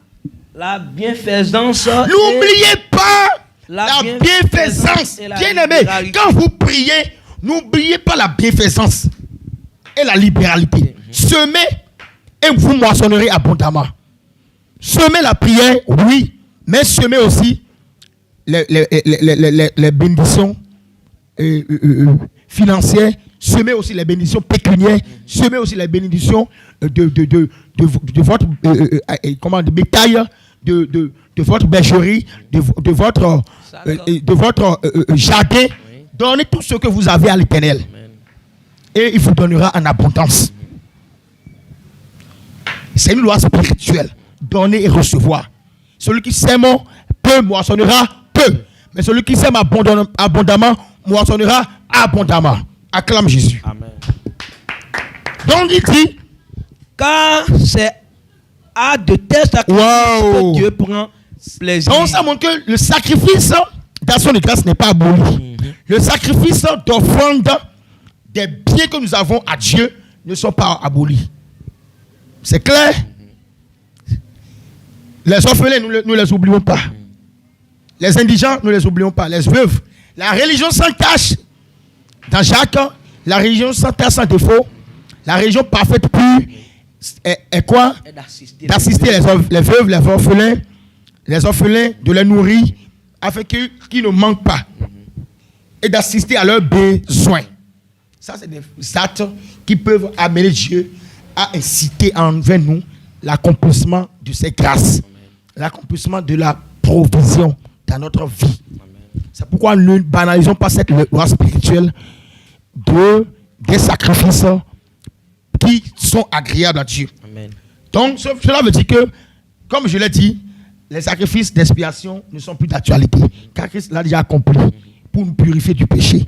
la bienfaisance. N'oubliez pas la bienfaisance. Bien-aimé, quand vous priez, n'oubliez pas la bienfaisance et la libéralité. Semez et vous moissonnerez abondamment. Semez la prière, oui, mais semez aussi les bénédictions financières, semez aussi les bénédictions pécuniaires, semez aussi les bénédictions de votre de bétail, de votre bergerie, de votre jardin. Oui. Donnez tout ce que vous avez à l'Éternel. Et il vous donnera en abondance. C'est une loi spirituelle. Donner et recevoir. Celui qui sème peu moissonnera peu. Mais celui qui sème abondamment moissonnera abondamment. Acclame Jésus. Amen. Donc il dit, car c'est à de tels sacrifices que Dieu prend plaisir. Donc ça montre que le sacrifice d'action de grâce n'est pas aboli. Le sacrifice d'offrande des biens que nous avons à Dieu ne sont pas abolis. C'est clair? Les orphelins, nous les oublions pas. Les indigents, nous les oublions pas. Les veuves. La religion sans tâche, dans Jacques, la religion sans tâche, sans défaut, la religion parfaite pure, est quoi? D'assister les veuves, les orphelins, de les nourrir, afin qu'ils ne manquent pas. Et d'assister à leurs besoins. Ça, c'est des actes qui peuvent amener Dieu à inciter envers nous l'accomplissement de ses grâces. L'accomplissement de la provision dans notre vie. C'est pourquoi nous ne banalisons pas cette loi spirituelle des sacrifices qui sont agréables à Dieu. Amen. Donc, cela veut dire que, comme je l'ai dit, les sacrifices d'expiation ne sont plus d'actualité, car Christ l'a déjà accompli pour nous purifier du péché.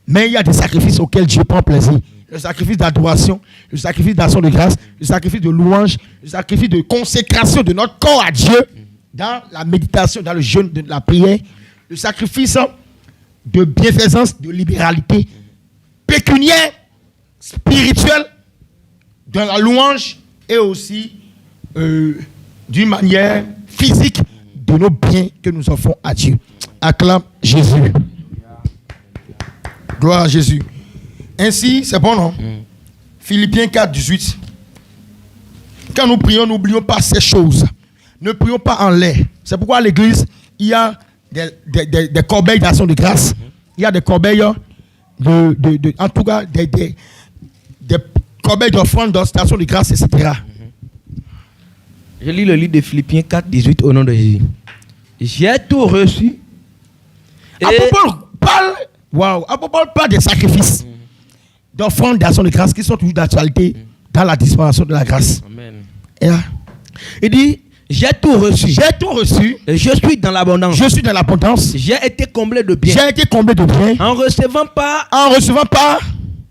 Mais il y a des sacrifices auxquels Dieu prend plaisir. Le sacrifice d'adoration, le sacrifice d'action de grâce, le sacrifice de louange, le sacrifice de consécration de notre corps à Dieu, dans la méditation, dans le jeûne, de la prière, le sacrifice de bienfaisance, de libéralité, pécuniaire, spirituelle, dans la louange et aussi d'une manière physique de nos biens que nous offrons à Dieu. Acclame Jésus. Gloire à Jésus. Ainsi, c'est bon, non? Philippiens 4, 18. Quand nous prions, n'oublions pas ces choses. Ne prions pas en l'air. C'est pourquoi à l'église, il y a des corbeilles d'action de grâce. Il y a des corbeilles en tout cas, des corbeilles d'offrande, d'action de grâce, etc. Je lis le livre de Philippiens 4, 18 au nom de Jésus. J'ai tout reçu. Apôtre parle des sacrifices d'offrande, d'action de grâce qui sont toujours d'actualité dans la dispensation de la grâce. Amen. Et là, il dit, j'ai tout reçu. J'ai tout reçu. Et je suis dans l'abondance. Je suis dans l'abondance. J'ai été comblé de biens. J'ai été comblé de biens. En recevant pas.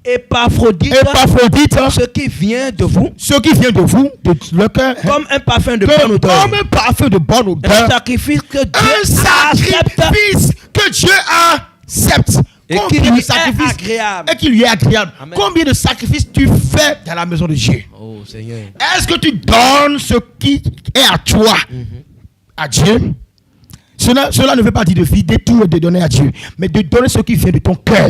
Épaphrodite, ce qui vient de vous, de le cœur, comme un parfum de bonne odeur. Comme un parfum de bonne odeur. Un sacrifice que Dieu accepte. Et qui lui est agréable. Et qui lui est agréable. Amen. Combien de sacrifices tu fais dans la maison de Dieu? Oh Seigneur. Est-ce que tu donnes ce qui est à toi à Dieu? Cela ne veut pas dire de vider tout et de donner à Dieu, mais de donner ce qui vient de ton cœur.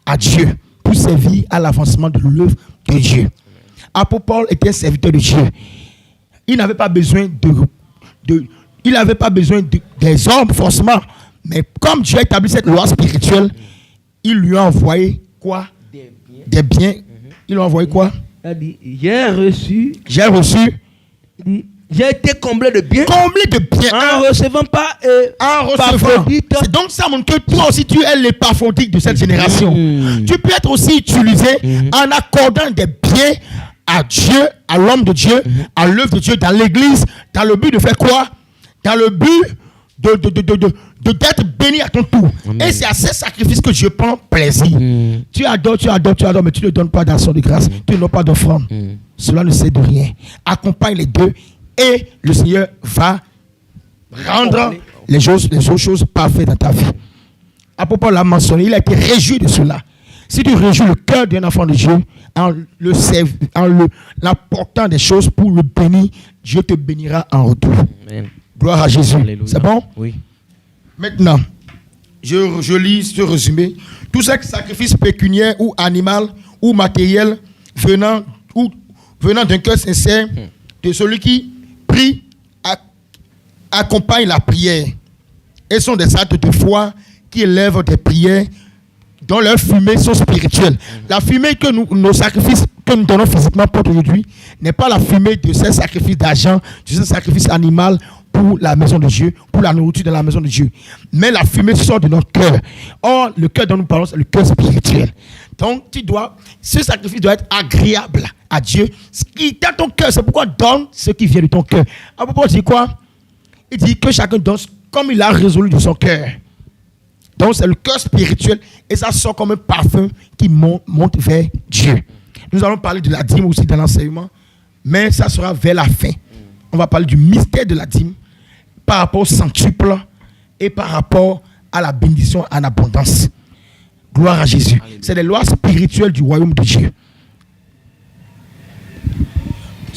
à Dieu, pour servir à l'avancement de l'œuvre de Dieu. Apôtre Paul était serviteur de Dieu. Il n'avait pas besoin des hommes forcément, mais comme Dieu a établi cette loi spirituelle, il lui a envoyé quoi? Des biens. Il lui a envoyé quoi? Il a dit, j'ai reçu. J'ai été comblé de biens. Comblé de biens. En recevant pas. En recevant. C'est donc ça montre que toi aussi tu es l'épaphrodite de cette génération. Tu peux être aussi utilisé en accordant des biens à Dieu, à l'homme de Dieu, à l'œuvre de Dieu, dans l'église, dans le but de faire quoi? Dans le but d'être béni à ton tour. Amen. Et c'est à ces sacrifices que Dieu prend plaisir. Tu adores, mais tu ne donnes pas d'action de grâce. Tu ne donnes pas d'offrande. Cela ne sert de rien. Accompagne les deux et le Seigneur va rendre les autres choses parfaites dans ta vie. Apôtre Paul l'a mentionné, il a été réjoui de cela. Si tu réjouis le cœur d'un enfant de Dieu en l'apportant des choses pour le bénir, Dieu te bénira en retour. Amen. Gloire à Jésus. Alléluia. C'est bon? Oui. Maintenant, je lis ce résumé. Tout sacrifice pécuniaire ou animal ou matériel venant d'un cœur sincère de celui qui prie accompagne la prière. Et sont des actes de foi qui élèvent des prières dont leurs fumées sont spirituelles. La fumée que nos sacrifices que nous donnons physiquement pour aujourd'hui n'est pas la fumée de ces sacrifices d'argent, de ces sacrifices animaux pour la maison de Dieu, pour la nourriture de la maison de Dieu. Mais la fumée sort de notre cœur. Or, le cœur dont nous parlons, c'est le cœur spirituel. Donc, ce sacrifice doit être agréable à Dieu. Ce qui est dans ton cœur, c'est pourquoi donne ce qui vient de ton cœur. Apôtre Paul dit quoi? Il dit que chacun donne comme il a résolu de son cœur. Donc, c'est le cœur spirituel et ça sort comme un parfum qui monte vers Dieu. Nous allons parler de la dîme aussi dans l'enseignement, mais ça sera vers la fin. On va parler du mystère de la dîme par rapport au centuple et par rapport à la bénédiction en abondance. Gloire à Jésus. Alléluia. C'est les lois spirituelles du royaume de Dieu.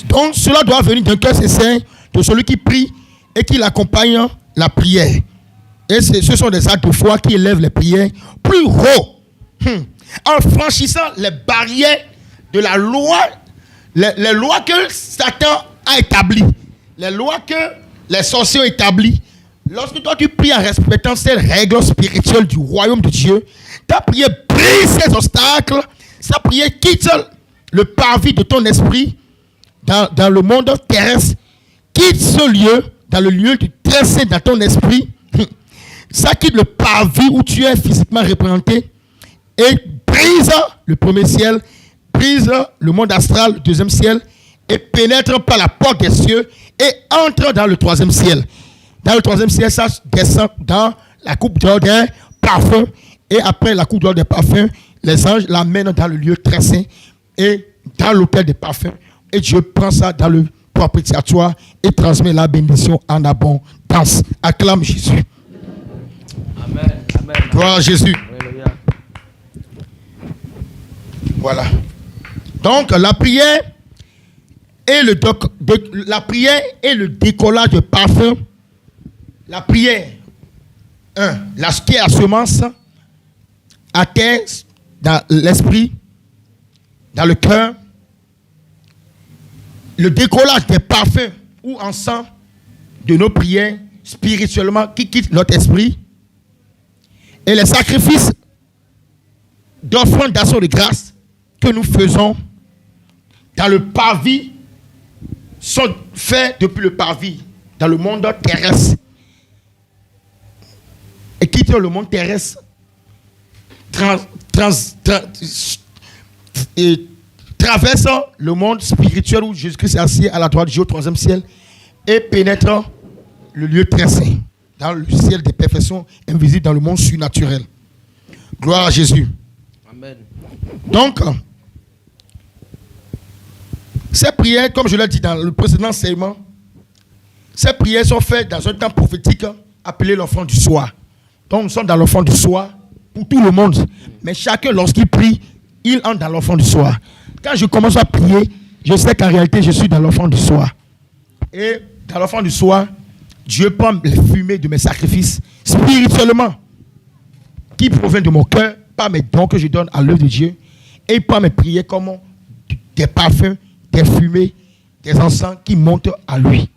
Donc, cela doit venir d'un cœur sincère de celui qui prie et qui l'accompagne la prière. Et ce sont des actes de foi qui élèvent les prières plus haut. En franchissant les barrières de la loi, les lois que Satan a établies, les lois que les sorciers ont établies. Lorsque toi tu pries en respectant ces règles spirituelles du royaume de Dieu, ta prière brise ces obstacles, sa prière quitte le parvis de ton esprit dans le monde terrestre, quitte ce lieu, dans le lieu du très saint dans ton esprit. Ça quitte le parvis où tu es physiquement représenté et brise le premier ciel, brise le monde astral, le deuxième ciel, et pénètre par la porte des cieux et entre dans le troisième ciel. Dans le troisième ciel, ça descend dans la coupe d'or des parfums. Et après la coupe d'or des parfums, les anges l'amènent dans le lieu très saint et dans l'autel des parfums. Et Dieu prend ça dans le propitiatoire et transmet la bénédiction en abondance. Acclame Jésus. Amen. Amen. Gloire à Jésus. Alléluia. Voilà. Donc, la prière et le décollage de parfum. La prière, la qui est à semence, à terre, dans l'esprit, dans le cœur. Le décollage des parfums ou encens de nos prières spirituellement qui quittent notre esprit. Et les sacrifices d'offrande d'action de grâce que nous faisons dans le parvis sont faits depuis le parvis dans le monde terrestre. Et quittent le monde terrestre, traversant le monde spirituel où Jésus-Christ est assis à la droite du Dieu au troisième ciel et pénétrant le lieu très saint, dans le ciel des perfections invisibles dans le monde surnaturel. Gloire à Jésus. Amen. Donc, ces prières, comme je l'ai dit dans le précédent enseignement, ces prières sont faites dans un temps prophétique appelé l'offrande du soir. Donc, nous sommes dans l'offrande du soir pour tout le monde. Mais chacun, lorsqu'il prie, il entre dans l'offrande du soir. Quand je commence à prier, je sais qu'en réalité, je suis dans l'offrande du soir. Et dans l'offrande du soir, Dieu prend les fumées de mes sacrifices spirituellement qui proviennent de mon cœur par mes dons que je donne à l'œuvre de Dieu et par mes prières comme des parfums, des fumées, des encens qui montent à lui.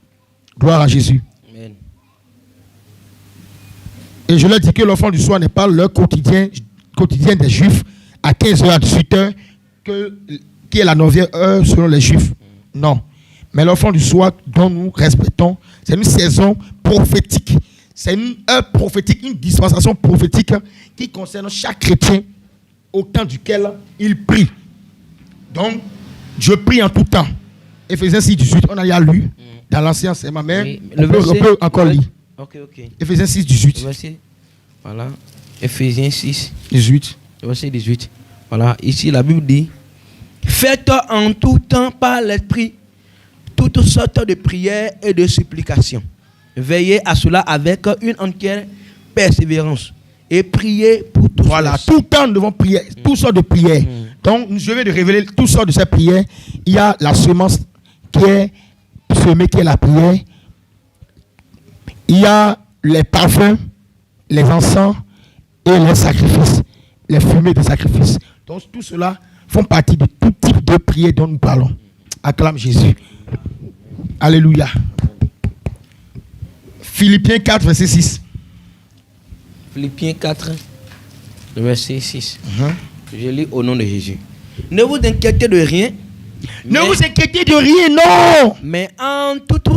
Gloire à Jésus. Amen. Et je leur dis que l'offrande du soir n'est pas l'heure quotidienne des Juifs à 15h à 18h, qui est la 9e heure selon les Juifs. Non. Mais l'offrande du soir dont nous respectons, c'est une saison prophétique. C'est une heure prophétique, une dispensation prophétique qui concerne chaque chrétien au temps duquel il prie. Donc, je prie en tout temps. Éphésiens 6, 18, on a déjà lu dans l'Ancien Testament, mais oui, on peut encore lire. Ok. Éphésiens 6, 18. Verset, voilà. Éphésiens 6, 18. Verset 18. Voilà. Ici, la Bible dit: faites en tout temps par l'Esprit toutes sortes de prières et de supplications. Veillez à cela avec une entière persévérance et priez pour tous. Voilà, tout le temps nous devons prier, toutes sortes de prières. Donc, je vais de révéler toutes sortes de ces prières. Il y a la semence qui est semée, qui est la prière. Il y a les parfums, les encens et les sacrifices, les fumées des sacrifices. Donc, tout cela font partie de tout type de prière dont nous parlons. Acclame Jésus. Alléluia. Philippiens 4, verset 6. Philippiens 4, verset 6. Je lis au nom de Jésus. Ne vous inquiétez de rien. Ne vous inquiétez de rien, non. Mais en toutes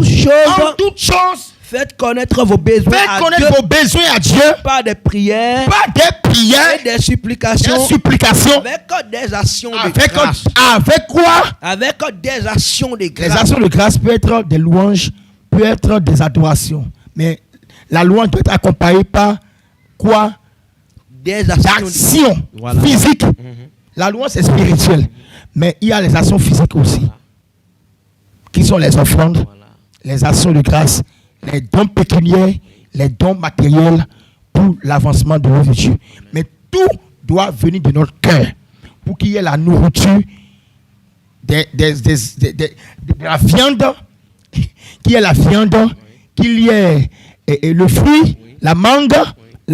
choses, faites connaître vos besoins à Dieu. Par des prières. Et des supplications. Avec des actions de grâce. Avec quoi? Avec des actions de grâce. Les actions de grâce peuvent être des louanges, peuvent être des adorations. Mais la louange doit être accompagnée par quoi? Des actions physiques. La louange c'est spirituel. Mais il y a les actions physiques aussi. Qui sont les offrandes, les actions de grâce, les dons pécuniaires, les dons matériels pour l'avancement de l'œuvre de Dieu. Mais tout doit venir de notre cœur pour qu'il y ait la nourriture de la viande, qu'il y ait la viande, qu'il y ait le fruit, la mangue,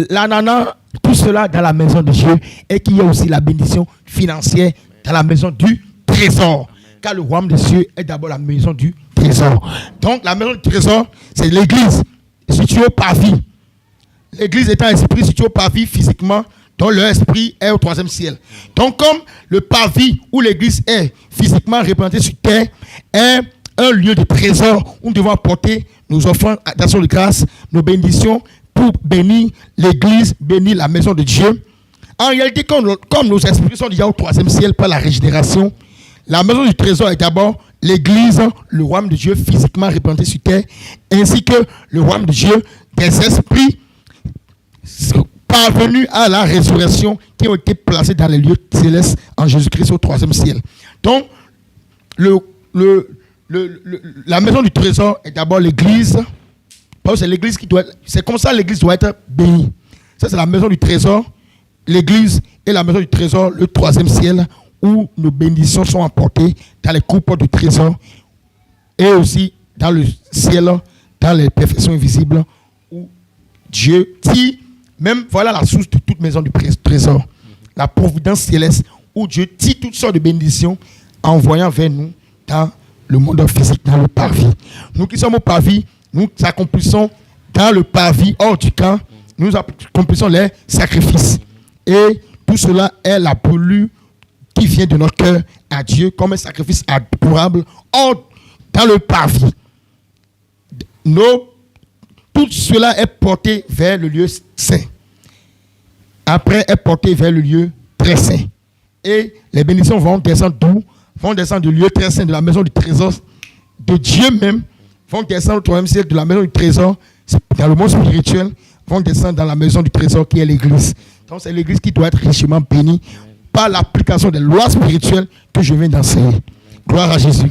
l'ananas, tout cela dans la maison de Dieu, et qu'il y ait aussi la bénédiction financière dans la maison du trésor. Car le royaume des cieux est d'abord la maison du trésor. Donc la maison du trésor, c'est l'église située au parvis. L'église étant esprit situé au parvis physiquement, dont leur esprit est au 3e ciel. Donc comme le parvis où l'église est physiquement représentée sur terre est un lieu de trésor où nous devons apporter nos offrandes d'actions de grâce, nos bénédictions pour bénir l'église, bénir la maison de Dieu. En réalité, comme nos esprits sont déjà au 3e ciel par la régénération, la maison du trésor est d'abord l'église, le royaume de Dieu physiquement représenté sur terre, ainsi que le royaume de Dieu des esprits parvenus à la résurrection qui ont été placés dans les lieux célestes en Jésus-Christ au 3e ciel. Donc, la maison du trésor est d'abord l'église. C'est l'église qui doit être, c'est comme ça l'église doit être bénie. Ça, c'est la maison du trésor, l'église et la maison du trésor, le 3e ciel, où nos bénédictions sont apportées dans les coupes du trésor et aussi dans le ciel, dans les perfections invisibles, où Dieu tire, même voilà la source de toute maison du trésor, la providence céleste, où Dieu tire toutes sortes de bénédictions en envoyant vers nous dans le monde physique, dans le parvis. Nous qui sommes au parvis, nous accomplissons dans le parvis hors du camp, nous accomplissons les sacrifices. Et tout cela est la brûlure qui vient de notre cœur à Dieu comme un sacrifice adorable dans le parvis. Tout cela est porté vers le lieu saint. Après, est porté vers le lieu très saint. Et les bénédictions vont descendre d'où? Vont descendre du lieu très saint, de la maison du trésor de Dieu même, vont descendre au 3e ciel de la maison du trésor, dans le monde spirituel, vont descendre dans la maison du trésor qui est l'église. Donc c'est l'église qui doit être richement bénie par l'application des lois spirituelles que je viens d'enseigner. Gloire à Jésus.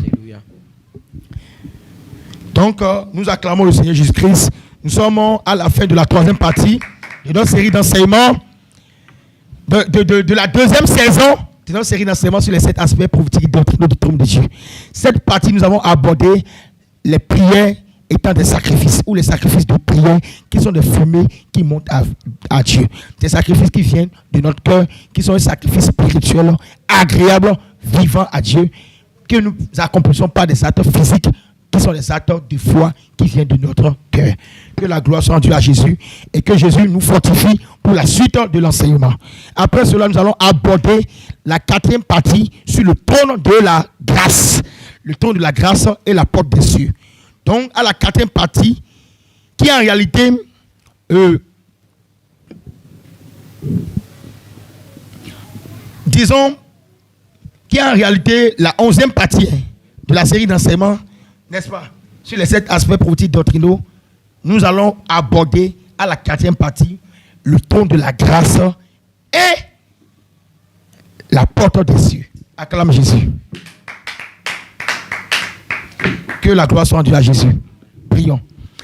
Donc nous acclamons le Seigneur Jésus-Christ. Nous sommes à la fin de la 3e partie de notre série d'enseignements de la 2e saison de notre série d'enseignements sur les 7 aspects prophétiques du trône de Dieu. Cette partie, nous avons abordé les prières étant des sacrifices, ou les sacrifices de prière, qui sont des fumées qui montent à Dieu. Des sacrifices qui viennent de notre cœur, qui sont des sacrifices spirituels, agréables, vivants à Dieu, que nous accomplissons pas des actes physiques, qui sont des actes de foi qui viennent de notre cœur. Que la gloire soit rendue à Jésus et que Jésus nous fortifie pour la suite de l'enseignement. Après cela, nous allons aborder la 4e partie sur le trône de la grâce. Le trône de la grâce et la porte des cieux. Donc, à la 4e partie, qui en réalité disons, qui est en réalité la 11e partie de la série d'enseignements, n'est-ce pas, sur les 7 aspects prophétiques doctrinaux. Nous allons aborder à la 4e partie le trône de la grâce et la porte des cieux. Acclame Jésus. Que la gloire soit rendue à Jésus. Prions.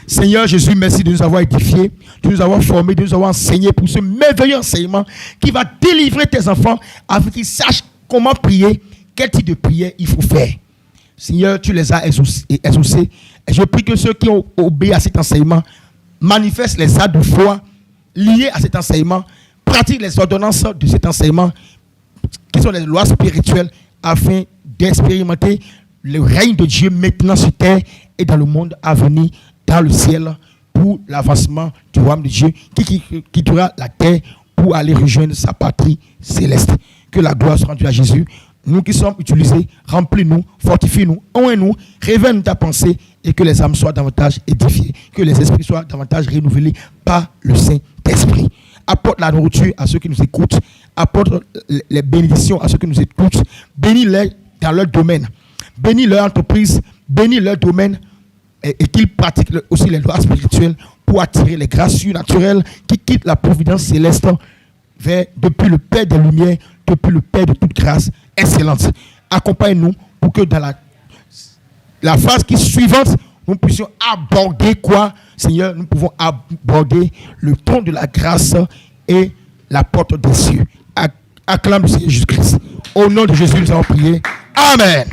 Seigneur Jésus, merci de nous avoir édifiés, de nous avoir formés, de nous avoir enseignés pour ce merveilleux enseignement qui va délivrer tes enfants afin qu'ils sachent comment prier, quel type de prière il faut faire. Seigneur, tu les as exaucés. Et je prie que ceux qui ont obéi à cet enseignement manifestent les actes de foi liés à cet enseignement, pratiquent les ordonnances de cet enseignement, qui sont les lois spirituelles, afin d'expérimenter le règne de Dieu maintenant sur terre et dans le monde à venir, dans le ciel, pour l'avancement du royaume de Dieu, qui quittera la terre pour aller rejoindre sa patrie céleste. Que la gloire soit rendue à Jésus. Nous qui sommes utilisés, remplis-nous, fortifie-nous, ouvre-nous, révèle ta pensée et que les âmes soient davantage édifiées, que les esprits soient davantage renouvelés par le Saint-Esprit. Apporte la nourriture à ceux qui nous écoutent, apporte les bénédictions à ceux qui nous écoutent, bénis-les dans leur domaine, bénis leur entreprise, bénis leur domaine et qu'ils pratiquent aussi les lois spirituelles pour attirer les grâces surnaturelles qui quittent la providence céleste depuis le Père des Lumières, depuis le Père de toute grâce excellente. Accompagne-nous pour que dans la phase qui est suivante, nous puissions aborder quoi, Seigneur? Nous pouvons aborder le trône de la grâce et la porte des cieux. Acclame le Seigneur Jésus-Christ. Au nom de Jésus, nous allons prier. Amen.